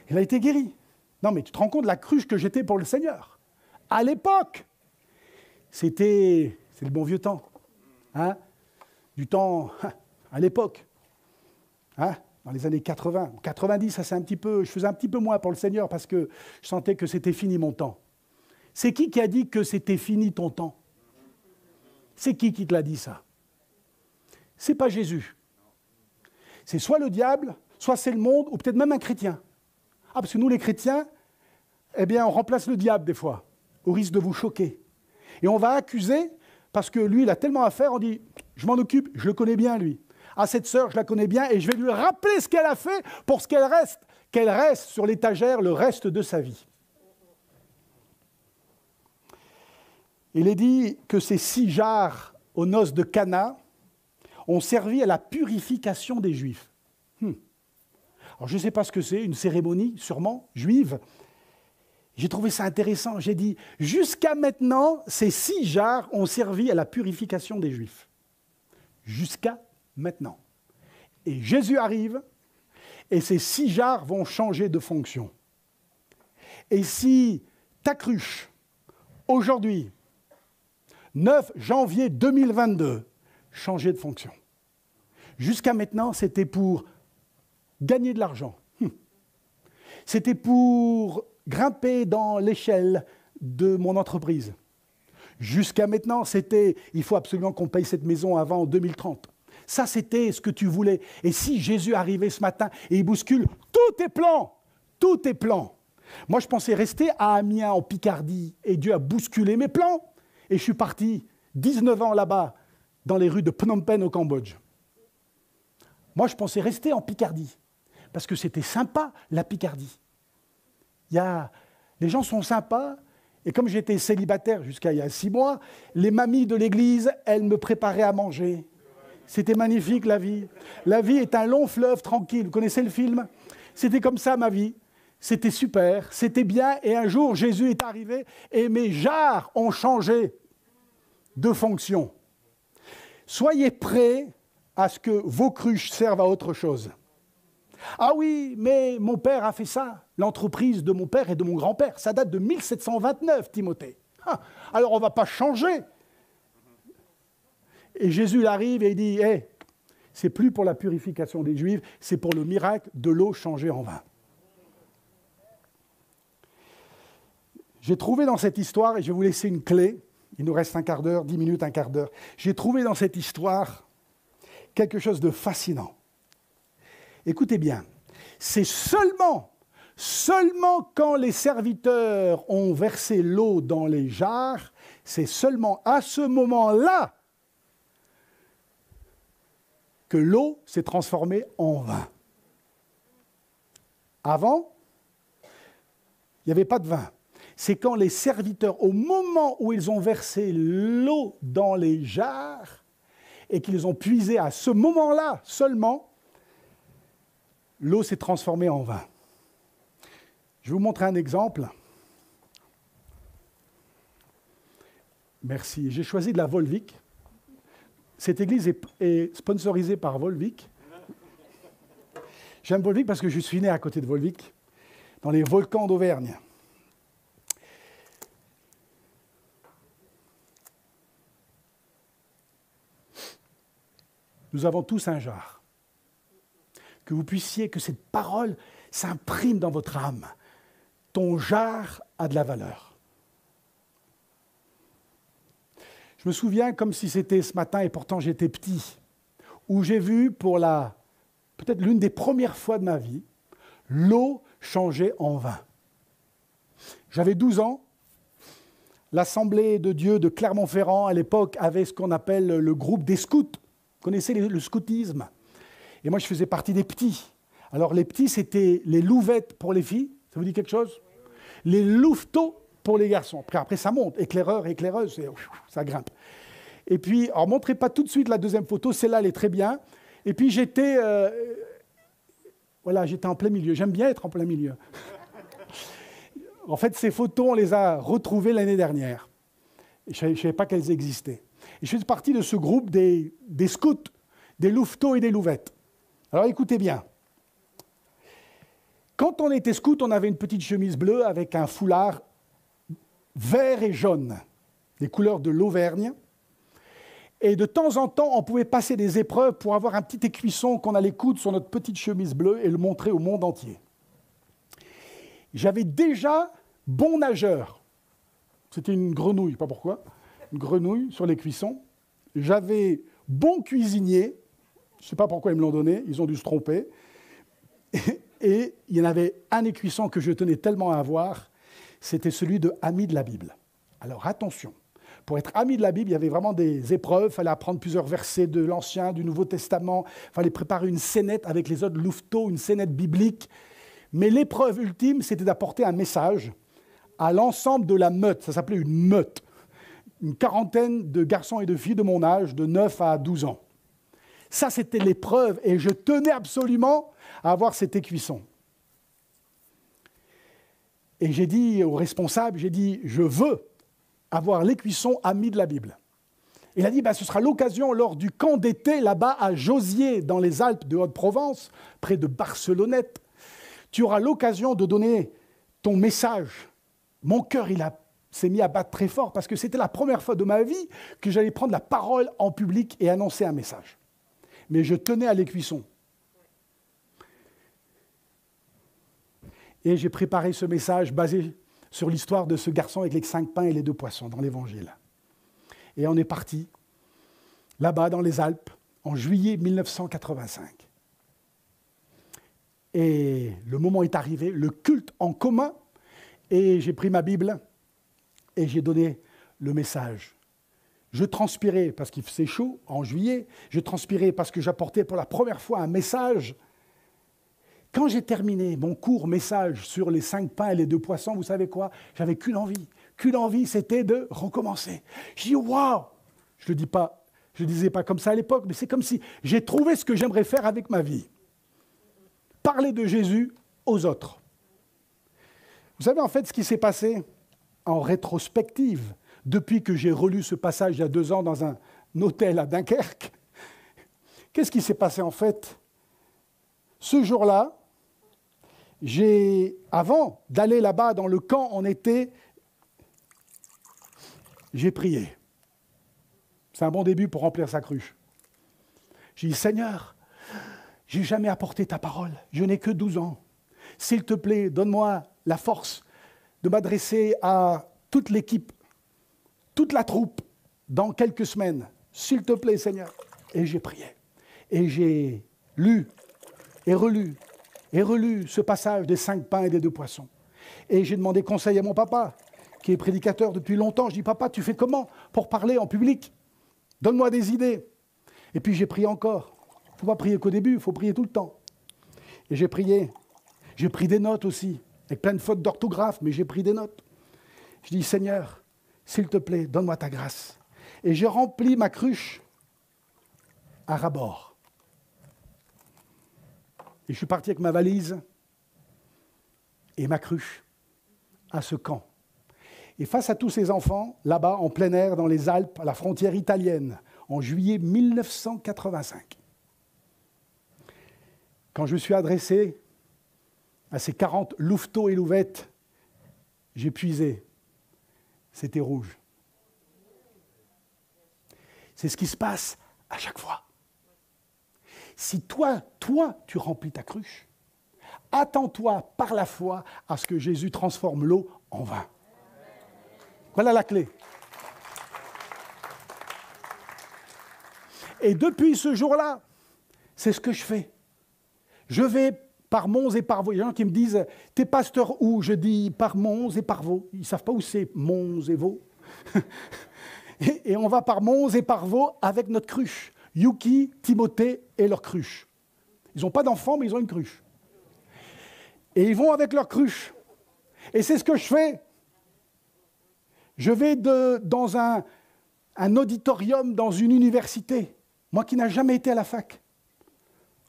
Il a été guéri. Non, mais tu te rends compte de la cruche que j'étais pour le Seigneur. À l'époque, c'est le bon vieux temps. Hein? Du temps, à l'époque. Hein? Dans les années 80, 90, ça c'est un petit peu, je faisais un petit peu moins pour le Seigneur parce que je sentais que c'était fini mon temps. C'est qui a dit que c'était fini ton temps? C'est qui te l'a dit ça? C'est pas Jésus. C'est soit le diable, soit c'est le monde, ou peut-être même un chrétien. Ah, parce que nous les chrétiens, eh bien on remplace le diable des fois, au risque de vous choquer. Et on va accuser, parce que lui il a tellement à faire, on dit, je m'en occupe, je le connais bien lui. Ah, cette sœur, je la connais bien et je vais lui rappeler ce qu'elle a fait pour qu'elle reste sur l'étagère le reste de sa vie. Il est dit que ces 6 jarres aux noces de Cana ont servi à la purification des Juifs. Alors, je ne sais pas ce que c'est, une cérémonie, sûrement, juive. J'ai trouvé ça intéressant. J'ai dit, jusqu'à maintenant, ces 6 jarres ont servi à la purification des Juifs. Jusqu'à maintenant. Et Jésus arrive, et ces 6 jarres vont changer de fonction. Et si ta cruche, aujourd'hui, 9 janvier 2022, changeait de fonction. Jusqu'à maintenant, c'était pour gagner de l'argent. C'était pour grimper dans l'échelle de mon entreprise. Jusqu'à maintenant, c'était « il faut absolument qu'on paye cette maison avant 2030 ». Ça, c'était ce que tu voulais. Et si Jésus arrivait ce matin et il bouscule tous tes plans, tous tes plans. Moi, je pensais rester à Amiens, en Picardie, et Dieu a bousculé mes plans. Et je suis parti 19 ans là-bas, dans les rues de Phnom Penh au Cambodge. Moi, je pensais rester en Picardie, parce que c'était sympa, la Picardie. Les gens sont sympas, et comme j'étais célibataire jusqu'à il y a 6 mois, les mamies de l'église, elles me préparaient à manger. C'était magnifique, la vie. La vie est un long fleuve tranquille. Vous connaissez le film ? C'était comme ça, ma vie. C'était super, c'était bien, et un jour, Jésus est arrivé, et mes jarres ont changé de fonction. Soyez prêts à ce que vos cruches servent à autre chose. Ah oui, mais mon père a fait ça. L'entreprise de mon père et de mon grand-père, ça date de 1729, Timothée. Alors on ne va pas changer. Et Jésus arrive et il dit, hey, c'est plus pour la purification des Juifs, c'est pour le miracle de l'eau changée en vin. J'ai trouvé dans cette histoire, et je vais vous laisser une clé, il nous reste un quart d'heure, 10 minutes, un quart d'heure. J'ai trouvé dans cette histoire quelque chose de fascinant. Écoutez bien, c'est seulement quand les serviteurs ont versé l'eau dans les jarres, c'est seulement à ce moment-là que l'eau s'est transformée en vin. Avant, il n'y avait pas de vin. C'est quand les serviteurs, au moment où ils ont versé l'eau dans les jarres et qu'ils ont puisé à ce moment-là seulement, l'eau s'est transformée en vin. Je vais vous montrer un exemple. Merci. J'ai choisi de la Volvic. Cette église est sponsorisée par Volvic. J'aime Volvic parce que je suis né à côté de Volvic, dans les volcans d'Auvergne. Nous avons tous un jar. Que vous puissiez, que cette parole s'imprime dans votre âme. Ton jar a de la valeur. Je me souviens comme si c'était ce matin, et pourtant j'étais petit, où j'ai vu pour peut-être l'une des premières fois de ma vie, l'eau changer en vin. J'avais 12 ans. L'Assemblée de Dieu de Clermont-Ferrand, à l'époque, avait ce qu'on appelle le groupe des scouts. Vous connaissez le scoutisme? Et moi, je faisais partie des petits. Alors, les petits, c'était les louvettes pour les filles. Ça vous dit quelque chose? Les louveteaux pour les garçons. Après, ça monte. Éclaireur, éclaireuse, ça grimpe. Et puis, alors, montrez pas tout de suite la deuxième photo. Celle-là, elle est très bien. Et puis, j'étais en plein milieu. J'aime bien être en plein milieu. En fait, ces photos, on les a retrouvées l'année dernière. Et je ne savais pas qu'elles existaient. Et je fais partie de ce groupe des scouts, des louveteaux et des louvettes. Alors écoutez bien. Quand on était scout, on avait une petite chemise bleue avec un foulard vert et jaune, les couleurs de l'Auvergne. Et de temps en temps, on pouvait passer des épreuves pour avoir un petit écuisson qu'on allait coudre sur notre petite chemise bleue et le montrer au monde entier. J'avais déjà bon nageur. C'était une grenouille, pas pourquoi. Une grenouille sur les cuissons. J'avais bon cuisinier. Je ne sais pas pourquoi ils me l'ont donné. Ils ont dû se tromper. Et il y en avait un écuisson que je tenais tellement à avoir. C'était celui de ami de la Bible. Alors attention. Pour être ami de la Bible, il y avait vraiment des épreuves. Il fallait apprendre plusieurs versets de l'Ancien, du Nouveau Testament. Il fallait préparer une scénette avec les autres louveteaux, une scénette biblique. Mais l'épreuve ultime, c'était d'apporter un message à l'ensemble de la meute. Ça s'appelait une meute. Une quarantaine de garçons et de filles de mon âge, de 9 à 12 ans. Ça, c'était l'épreuve. Et je tenais absolument à avoir cet écuisson. Et j'ai dit au responsable, je veux avoir l'écuisson ami de la Bible. Il a dit, ce sera l'occasion lors du camp d'été, là-bas à Josier, dans les Alpes de Haute-Provence, près de Barcelonnette. Tu auras l'occasion de donner ton message, mon cœur, s'est mis à battre très fort parce que c'était la première fois de ma vie que j'allais prendre la parole en public et annoncer un message. Mais je tenais à l'écuisson. Et j'ai préparé ce message basé sur l'histoire de ce garçon avec les 5 pains et les 2 poissons dans l'Évangile. Et on est parti là-bas dans les Alpes en juillet 1985. Et le moment est arrivé, le culte en commun, et j'ai pris ma Bible et j'ai donné le message. Je transpirais parce qu'il faisait chaud en juillet, je transpirais parce que j'apportais pour la première fois un message. Quand j'ai terminé mon court message sur les 5 pains et les 2 poissons, vous savez quoi? J'avais qu'une envie, c'était de recommencer. Je dis waouh! Je ne disais pas comme ça à l'époque, mais c'est comme si j'ai trouvé ce que j'aimerais faire avec ma vie. Parler de Jésus aux autres. Vous savez en fait ce qui s'est passé en rétrospective, depuis que j'ai relu ce passage il y a 2 ans dans un hôtel à Dunkerque. Qu'est-ce qui s'est passé en fait? Ce jour-là, avant d'aller là-bas dans le camp en été, j'ai prié. C'est un bon début pour remplir sa cruche. J'ai dit, Seigneur, je n'ai jamais apporté ta parole, je n'ai que 12 ans. S'il te plaît, donne-moi la force de m'adresser à toute l'équipe, toute la troupe, dans quelques semaines. S'il te plaît, Seigneur. Et j'ai prié. Et j'ai lu et relu ce passage des 5 pains et des 2 poissons. Et j'ai demandé conseil à mon papa, qui est prédicateur depuis longtemps. Je dis, papa, tu fais comment pour parler en public? Donne-moi des idées. Et puis j'ai prié encore. Il ne faut pas prier qu'au début, il faut prier tout le temps. Et j'ai prié. J'ai pris des notes aussi, avec plein de fautes d'orthographe, mais j'ai pris des notes. Je dis, Seigneur, s'il te plaît, donne-moi ta grâce. Et j'ai rempli ma cruche à ras-bord. Et je suis parti avec ma valise et ma cruche à ce camp. Et face à tous ces enfants, là-bas, en plein air, dans les Alpes, à la frontière italienne, en juillet 1985, quand je me suis adressé à ces 40 louveteaux et louvettes, j'ai puisé. C'était rouge. C'est ce qui se passe à chaque fois. Si toi, tu remplis ta cruche, attends-toi par la foi à ce que Jésus transforme l'eau en vin. Voilà la clé. Et depuis ce jour-là, c'est ce que je fais. Je vais par Mons et par Vaux. Il y a des gens qui me disent « T'es pasteur où ?» Je dis « Par Mons et par Vaux ». Ils ne savent pas où c'est Mons et Vaux. Et on va par Mons et par Vaux avec notre cruche. Yuki, Timothée et leur cruche. Ils n'ont pas d'enfants, mais ils ont une cruche. Et ils vont avec leur cruche. Et c'est ce que je fais. Je vais dans un auditorium, dans une université. Moi qui n'ai jamais été à la fac.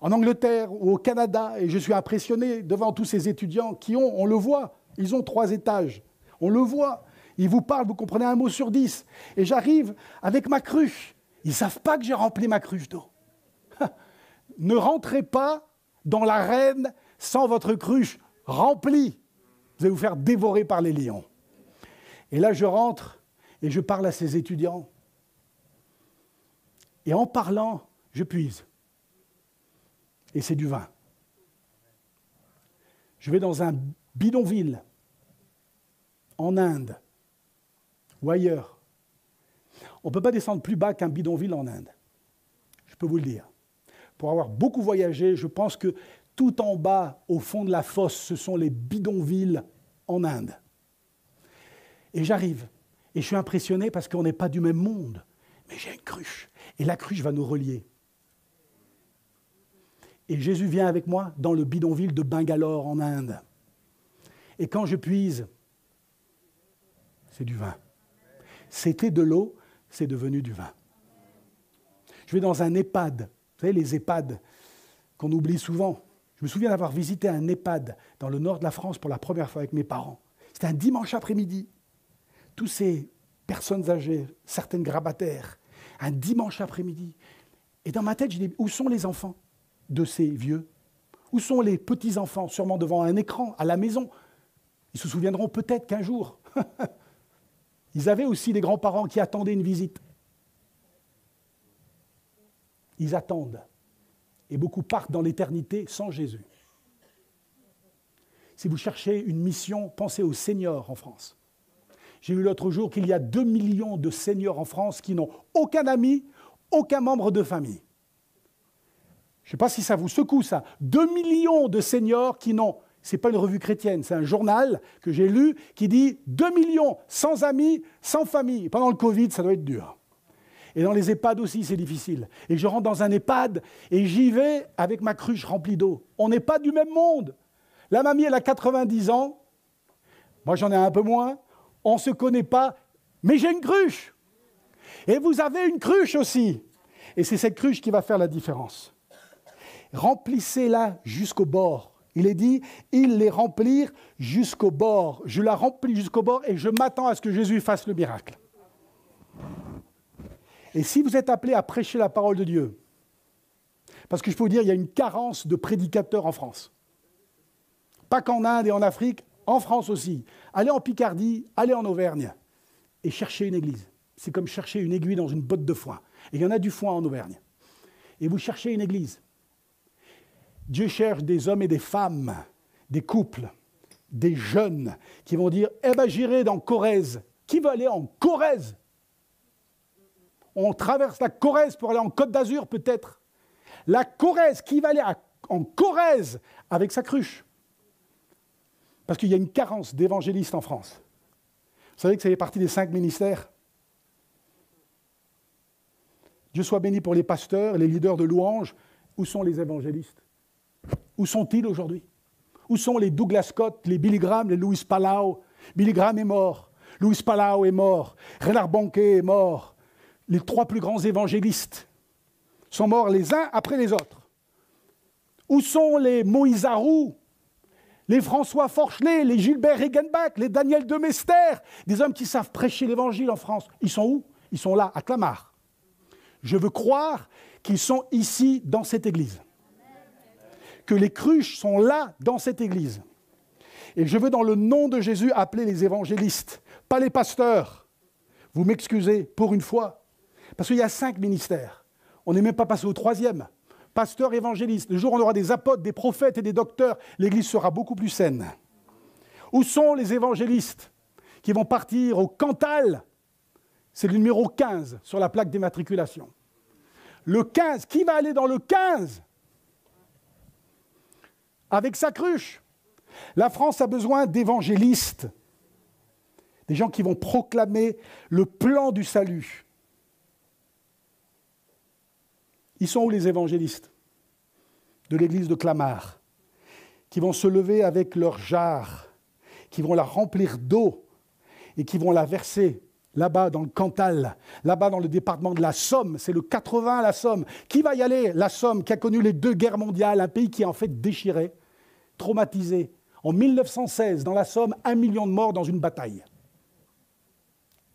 En Angleterre ou au Canada, et je suis impressionné devant tous ces étudiants qui on le voit, ils ont 3 étages. On le voit. Ils vous parlent, vous comprenez 1 mot sur 10. Et j'arrive avec ma cruche. Ils ne savent pas que j'ai rempli ma cruche d'eau. Ne rentrez pas dans l'arène sans votre cruche remplie. Vous allez vous faire dévorer par les lions. Et là, je rentre et je parle à ces étudiants. Et en parlant, je puise. Et c'est du vin. Je vais dans un bidonville en Inde ou ailleurs. On ne peut pas descendre plus bas qu'un bidonville en Inde. Je peux vous le dire. Pour avoir beaucoup voyagé, je pense que tout en bas, au fond de la fosse, ce sont les bidonvilles en Inde. Et j'arrive. Et je suis impressionné parce qu'on n'est pas du même monde. Mais j'ai une cruche. Et la cruche va nous relier. Et Jésus vient avec moi dans le bidonville de Bangalore en Inde. Et quand je puise, c'est du vin. C'était de l'eau, c'est devenu du vin. Je vais dans un EHPAD. Vous savez, les EHPAD qu'on oublie souvent. Je me souviens d'avoir visité un EHPAD dans le nord de la France pour la première fois avec mes parents. C'était un dimanche après-midi. Tous ces personnes âgées, certaines grabataires, un dimanche après-midi. Et dans ma tête, je dis, où sont les enfants de ces vieux? Où sont les petits-enfants, sûrement devant un écran, à la maison? Ils se souviendront peut-être qu'un jour, ils avaient aussi des grands-parents qui attendaient une visite. Ils attendent. Et beaucoup partent dans l'éternité sans Jésus. Si vous cherchez une mission, pensez aux seniors en France. J'ai lu l'autre jour qu'il y a 2 millions de seniors en France qui n'ont aucun ami, aucun membre de famille. Je ne sais pas si ça vous secoue ça. 2 millions de seniors qui n'ont... Ce n'est pas une revue chrétienne, c'est un journal que j'ai lu qui dit 2 millions sans amis, sans famille. Pendant le Covid, ça doit être dur. Et dans les EHPAD aussi, c'est difficile. Et je rentre dans un EHPAD et j'y vais avec ma cruche remplie d'eau. On n'est pas du même monde. La mamie, elle a 90 ans. Moi, j'en ai un peu moins. On ne se connaît pas. Mais j'ai une cruche. Et vous avez une cruche aussi. Et c'est cette cruche qui va faire la différence. Remplissez-la jusqu'au bord. Il est dit, ils les remplirent jusqu'au bord. Je la remplis jusqu'au bord et je m'attends à ce que Jésus fasse le miracle. Et si vous êtes appelé à prêcher la parole de Dieu, parce que je peux vous dire, il y a une carence de prédicateurs en France. Pas qu'en Inde et en Afrique, en France aussi. Allez en Picardie, allez en Auvergne et cherchez une église. C'est comme chercher une aiguille dans une botte de foin. Et il y en a du foin en Auvergne. Et vous cherchez une église. Dieu cherche des hommes et des femmes, des couples, des jeunes qui vont dire « Eh bien, j'irai dans Corrèze. » Qui veut aller en Corrèze? On traverse la Corrèze pour aller en Côte d'Azur, peut-être. La Corrèze, qui va aller en Corrèze avec sa cruche? Parce qu'il y a une carence d'évangélistes en France. Vous savez que ça fait partie des 5 ministères. Dieu soit béni pour les pasteurs, les leaders de louanges. Où sont les évangélistes? Où sont-ils aujourd'hui? Où sont les Douglas Scott, les Billy Graham, les Luis Palau? Billy Graham est mort, Luis Palau est mort, Reinhard Bonnke est mort. Les 3 plus grands évangélistes sont morts les uns après les autres. Où sont les Moïse Harou, les François Forchelet, les Gilbert Regenbach, les Daniel de Mester, des hommes qui savent prêcher l'évangile en France? Ils sont où? Ils sont là, à Clamart. Je veux croire qu'ils sont ici, dans cette église. Que les cruches sont là, dans cette église. Et je veux, dans le nom de Jésus, appeler les évangélistes, pas les pasteurs. Vous m'excusez, pour une fois. Parce qu'il y a 5 ministères. On n'est même pas passé au 3e. Pasteur, évangéliste. Le jour où on aura des apôtres, des prophètes et des docteurs, l'église sera beaucoup plus saine. Où sont les évangélistes qui vont partir au Cantal? C'est le numéro 15 sur la plaque d'immatriculation. Le 15, qui va aller dans le 15? Avec sa cruche. La France a besoin d'évangélistes, des gens qui vont proclamer le plan du salut. Ils sont où les évangélistes de l'église de Clamart, qui vont se lever avec leur jarre, qui vont la remplir d'eau et qui vont la verser là-bas dans le Cantal, là-bas dans le département de la Somme, c'est le 80 la Somme. Qui va y aller? La Somme, qui a connu les 2 guerres mondiales, un pays qui est en fait déchiré, traumatisé. En 1916, dans la Somme, 1 million de morts dans une bataille.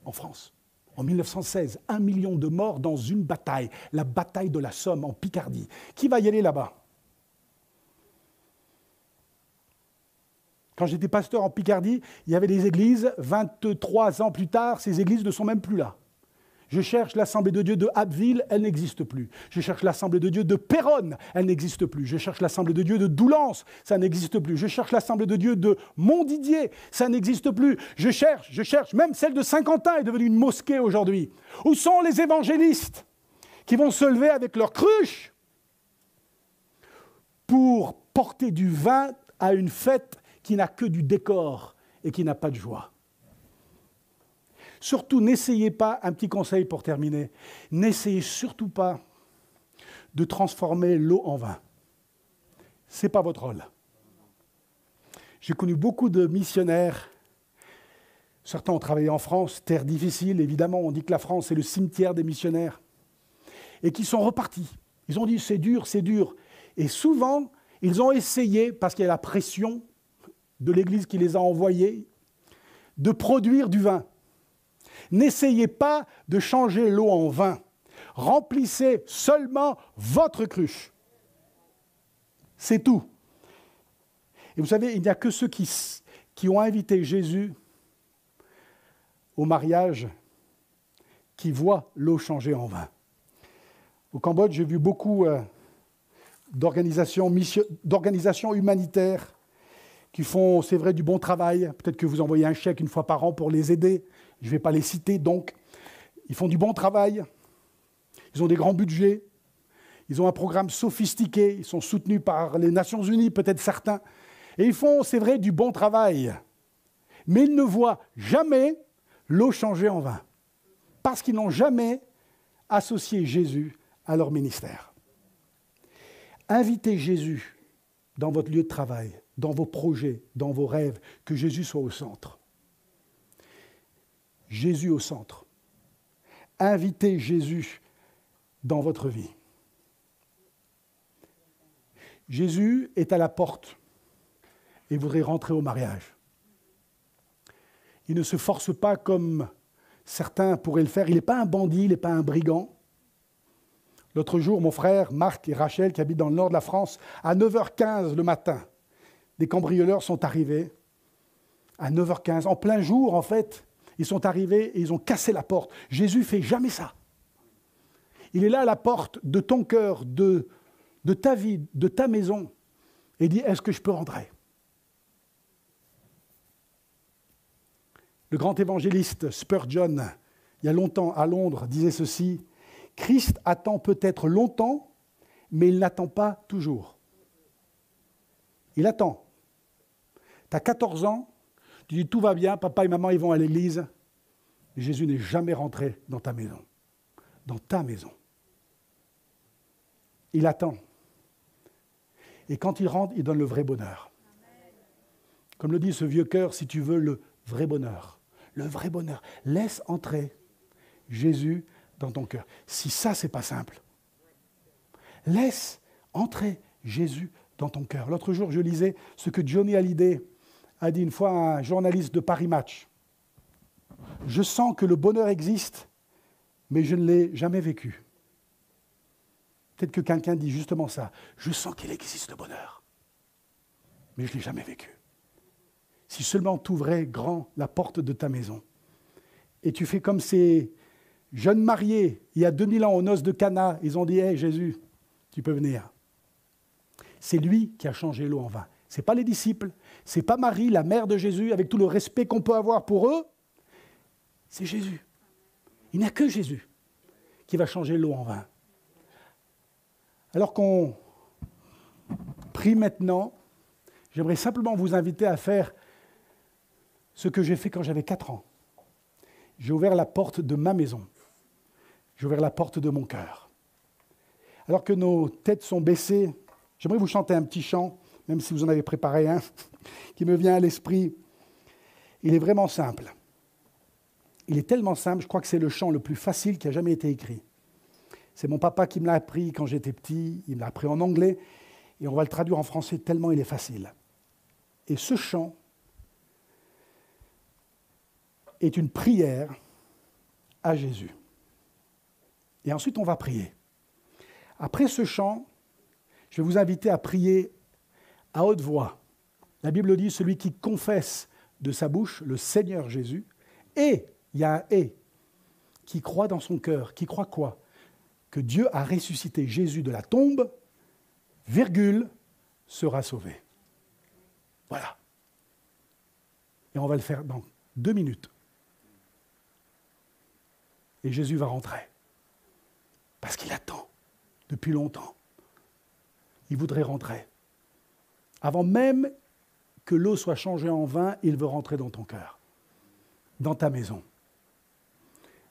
En France. En 1916, 1 million de morts dans une bataille. La bataille de la Somme, en Picardie. Qui va y aller là-bas? Quand j'étais pasteur en Picardie, il y avait des églises. 23 ans plus tard, ces églises ne sont même plus là. Je cherche l'Assemblée de Dieu de Abbeville, elle n'existe plus. Je cherche l'Assemblée de Dieu de Péronne, elle n'existe plus. Je cherche l'Assemblée de Dieu de Doullens, ça n'existe plus. Je cherche l'Assemblée de Dieu de Montdidier, ça n'existe plus. Je cherche, même celle de Saint-Quentin est devenue une mosquée aujourd'hui. Où sont les évangélistes qui vont se lever avec leur cruche pour porter du vin à une fête qui n'a que du décor et qui n'a pas de joie? Surtout, n'essayez pas, un petit conseil pour terminer, n'essayez surtout pas de transformer l'eau en vin. Ce n'est pas votre rôle. J'ai connu beaucoup de missionnaires, certains ont travaillé en France, terre difficile, évidemment, on dit que la France est le cimetière des missionnaires, et qui sont repartis. Ils ont dit c'est dur, et souvent, ils ont essayé, parce qu'il y a la pression de l'Église qui les a envoyés, de produire du vin. N'essayez pas de changer l'eau en vin. Remplissez seulement votre cruche. C'est tout. Et vous savez, il n'y a que ceux qui qui ont invité Jésus au mariage, qui voient l'eau changer en vin. Au Cambodge, j'ai vu beaucoup d'organisations humanitaires qui font, c'est vrai, du bon travail. Peut-être que vous envoyez un chèque une fois par an pour les aider. Je ne vais pas les citer, donc. Ils font du bon travail. Ils ont des grands budgets. Ils ont un programme sophistiqué. Ils sont soutenus par les Nations Unies, peut-être certains. Et ils font, c'est vrai, du bon travail. Mais ils ne voient jamais l'eau changer en vin. Parce qu'ils n'ont jamais associé Jésus à leur ministère. Invitez Jésus dans votre lieu de travail, dans vos projets, dans vos rêves, que Jésus soit au centre. Jésus au centre. Invitez Jésus dans votre vie. Jésus est à la porte et voudrait rentrer au mariage. Il ne se force pas comme certains pourraient le faire. Il n'est pas un bandit, il n'est pas un brigand. L'autre jour, mon frère Marc et Rachel, qui habitent dans le nord de la France, à 9h15 le matin, des cambrioleurs sont arrivés. À 9h15, en plein jour, en fait, ils sont arrivés et ils ont cassé la porte. Jésus ne fait jamais ça. Il est là à la porte de ton cœur, de ta vie, de ta maison, et dit, est-ce que je peux rentrer ? Le grand évangéliste Spurgeon, il y a longtemps à Londres, disait ceci, « Christ attend peut-être longtemps, mais il n'attend pas toujours. » Il attend. Tu as 14 ans, tu dis « tout va bien, papa et maman ils vont à l'église ». Jésus n'est jamais rentré dans ta maison. Dans ta maison. Il attend. Et quand il rentre, il donne le vrai bonheur. Comme le dit ce vieux cœur, si tu veux le vrai bonheur. Le vrai bonheur. Laisse entrer Jésus dans ton cœur. Si ça, c'est pas simple. Laisse entrer Jésus dans ton cœur. L'autre jour, je lisais ce que Johnny Hallyday a dit une fois à un journaliste de Paris Match. Je sens que le bonheur existe, mais je ne l'ai jamais vécu. Peut-être que quelqu'un dit justement ça. Je sens qu'il existe le bonheur, mais je ne l'ai jamais vécu. Si seulement tu ouvrais grand la porte de ta maison et tu fais comme ces jeunes mariés, il y a 2000 ans aux noces de Cana, ils ont dit « Hey Jésus, tu peux venir ». C'est lui qui a changé l'eau en vin. Ce n'est pas les disciples, ce n'est pas Marie, la mère de Jésus, avec tout le respect qu'on peut avoir pour eux. C'est Jésus. Il n'y a que Jésus qui va changer l'eau en vin. Alors qu'on prie maintenant, j'aimerais simplement vous inviter à faire ce que j'ai fait quand j'avais 4 ans. J'ai ouvert la porte de ma maison. J'ai ouvert la porte de mon cœur. Alors que nos têtes sont baissées, j'aimerais vous chanter un petit chant, même si vous en avez préparé un, qui me vient à l'esprit. Il est vraiment simple. Il est tellement simple, je crois que c'est le chant le plus facile qui a jamais été écrit. C'est mon papa qui me l'a appris quand j'étais petit, il me l'a appris en anglais, et on va le traduire en français tellement il est facile. Et ce chant est une prière à Jésus. Et ensuite, on va prier. Après ce chant, je vais vous inviter à prier à haute voix. La Bible dit, celui qui confesse de sa bouche le Seigneur Jésus, et, il y a un « et », qui croit dans son cœur, qui croit quoi ? Que Dieu a ressuscité Jésus de la tombe, virgule, sera sauvé. Voilà. Et on va le faire dans 2 minutes. Et Jésus va rentrer. Parce qu'il attend depuis longtemps. Il voudrait rentrer. Avant même que l'eau soit changée en vin, il veut rentrer dans ton cœur, dans ta maison.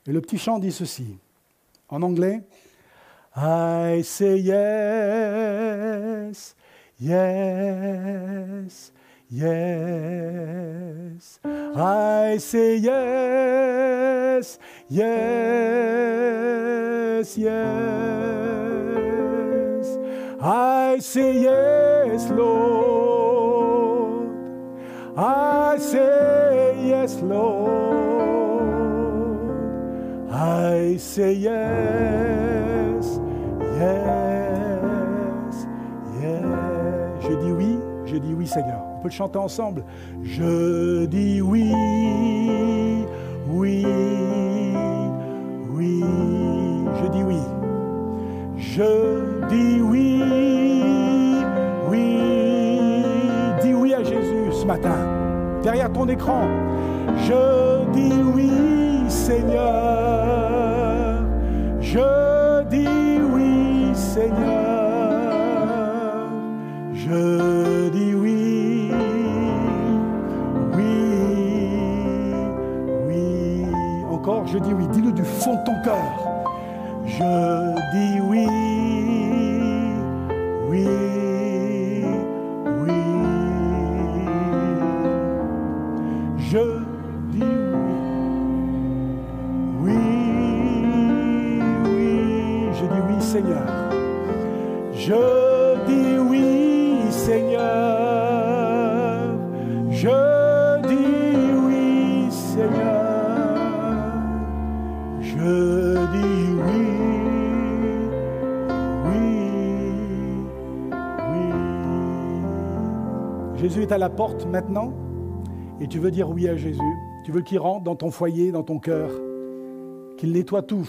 Et le petit chant dit ceci, en anglais, I say yes, yes, yes. I say yes, yes, yes. I say yes, Lord. I say yes, Lord. I say yes, yes, yes. Je dis oui Seigneur. On peut le chanter ensemble. Je dis oui, oui, oui. Je dis oui. Je dis oui, oui. Dis oui à Jésus ce matin. Derrière ton écran. Je dis oui, Seigneur. Je dis oui, Seigneur. Je dis oui, oui, oui. Encore, je dis oui. Dis-le du fond de ton cœur. Je dis oui, oui, oui. Je dis oui, oui, oui. Je dis oui, Seigneur. Je dis oui, Seigneur. Je dis oui, Seigneur. Je dis oui. Jésus est à la porte maintenant et tu veux dire oui à Jésus. Tu veux qu'il rentre dans ton foyer, dans ton cœur, qu'il nettoie tout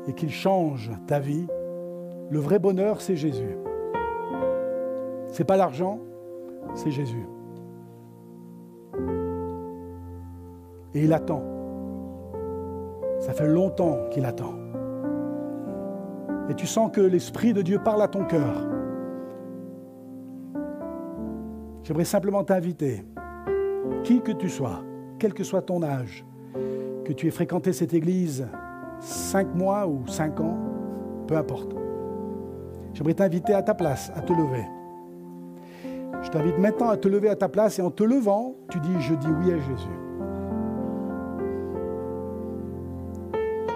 et qu'il change ta vie. Le vrai bonheur, c'est Jésus. C'est pas l'argent, c'est Jésus. Et il attend. Ça fait longtemps qu'il attend. Et tu sens que l'Esprit de Dieu parle à ton cœur. J'aimerais simplement t'inviter, qui que tu sois, quel que soit ton âge, que tu aies fréquenté cette église 5 mois ou 5 ans, peu importe. J'aimerais t'inviter à ta place, à te lever. Je t'invite maintenant à te lever à ta place et en te levant, tu dis « Je dis oui à Jésus ».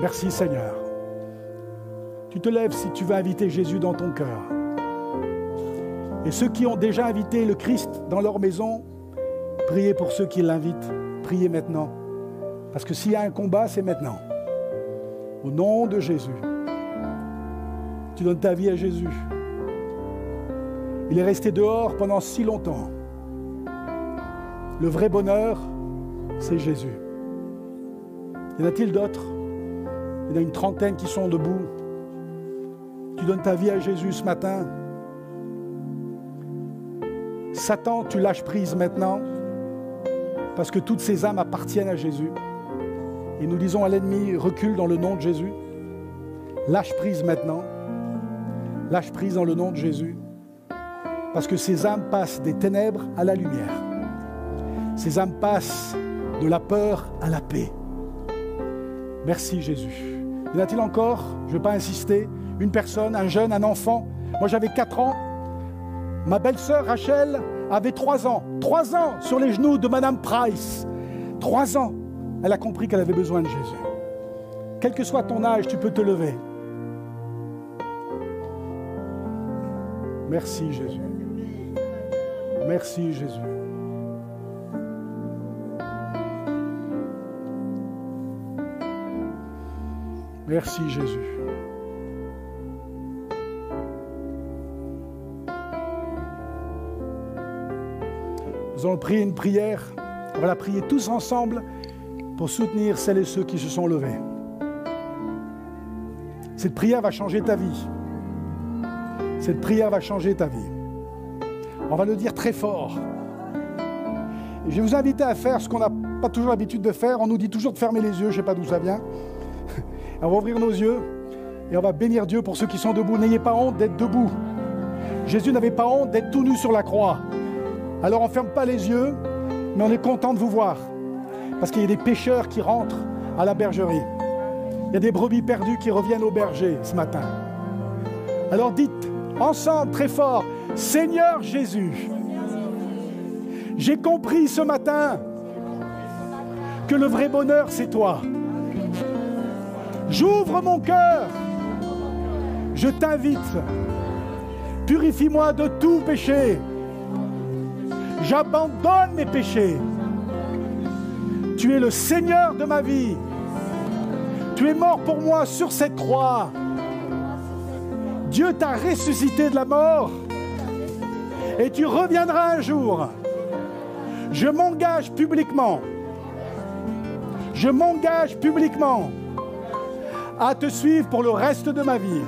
Merci Seigneur. Tu te lèves si tu veux inviter Jésus dans ton cœur. Et ceux qui ont déjà invité le Christ dans leur maison, priez pour ceux qui l'invitent. Priez maintenant. Parce que s'il y a un combat, c'est maintenant. Au nom de Jésus. Tu donnes ta vie à Jésus. Il est resté dehors pendant si longtemps. Le vrai bonheur, c'est Jésus. Y en a-t-il d'autres? Il y en a une trentaine qui sont debout. Tu donnes ta vie à Jésus ce matin. Satan, tu lâches prise maintenant, parce que toutes ces âmes appartiennent à Jésus. Et nous disons à l'ennemi, recule dans le nom de Jésus. Lâche prise maintenant. Lâche prise dans le nom de Jésus. Parce que ces âmes passent des ténèbres à la lumière. Ces âmes passent de la peur à la paix. Merci Jésus. Y en a-t-il encore? Je ne vais pas insister. Une personne, un jeune, un enfant. Moi j'avais 4 ans. Ma belle-sœur Rachel avait 3 ans. 3 ans sur les genoux de Madame Price. 3 ans. Elle a compris qu'elle avait besoin de Jésus. Quel que soit ton âge, tu peux te lever. Merci Jésus. Merci Jésus. Merci Jésus. Nous allons prier une prière. On va la prier tous ensemble pour soutenir celles et ceux qui se sont levés. Cette prière va changer ta vie. Cette prière va changer ta vie. On va le dire très fort. Et je vais vous inviter à faire ce qu'on n'a pas toujours l'habitude de faire. On nous dit toujours de fermer les yeux, je ne sais pas d'où ça vient. On va ouvrir nos yeux et on va bénir Dieu pour ceux qui sont debout. N'ayez pas honte d'être debout. Jésus n'avait pas honte d'être tout nu sur la croix. Alors on ne ferme pas les yeux, mais on est content de vous voir. Parce qu'il y a des pécheurs qui rentrent à la bergerie. Il y a des brebis perdues qui reviennent au berger ce matin. Alors dites ensemble très fort, Seigneur Jésus, j'ai compris ce matin que le vrai bonheur c'est toi. J'ouvre mon cœur, je t'invite, purifie-moi de tout péché. J'abandonne mes péchés. Tu es le Seigneur de ma vie. Tu es mort pour moi sur cette croix. Dieu t'a ressuscité de la mort. Et tu reviendras un jour Je m'engage publiquement. Je m'engage publiquement à te suivre pour le reste de ma vie.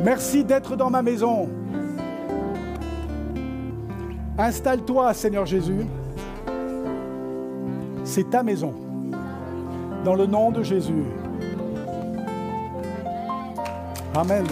Merci d'être dans ma maison. Installe-toi, Seigneur Jésus. C'est ta maison. Dans le nom de Jésus. Amen.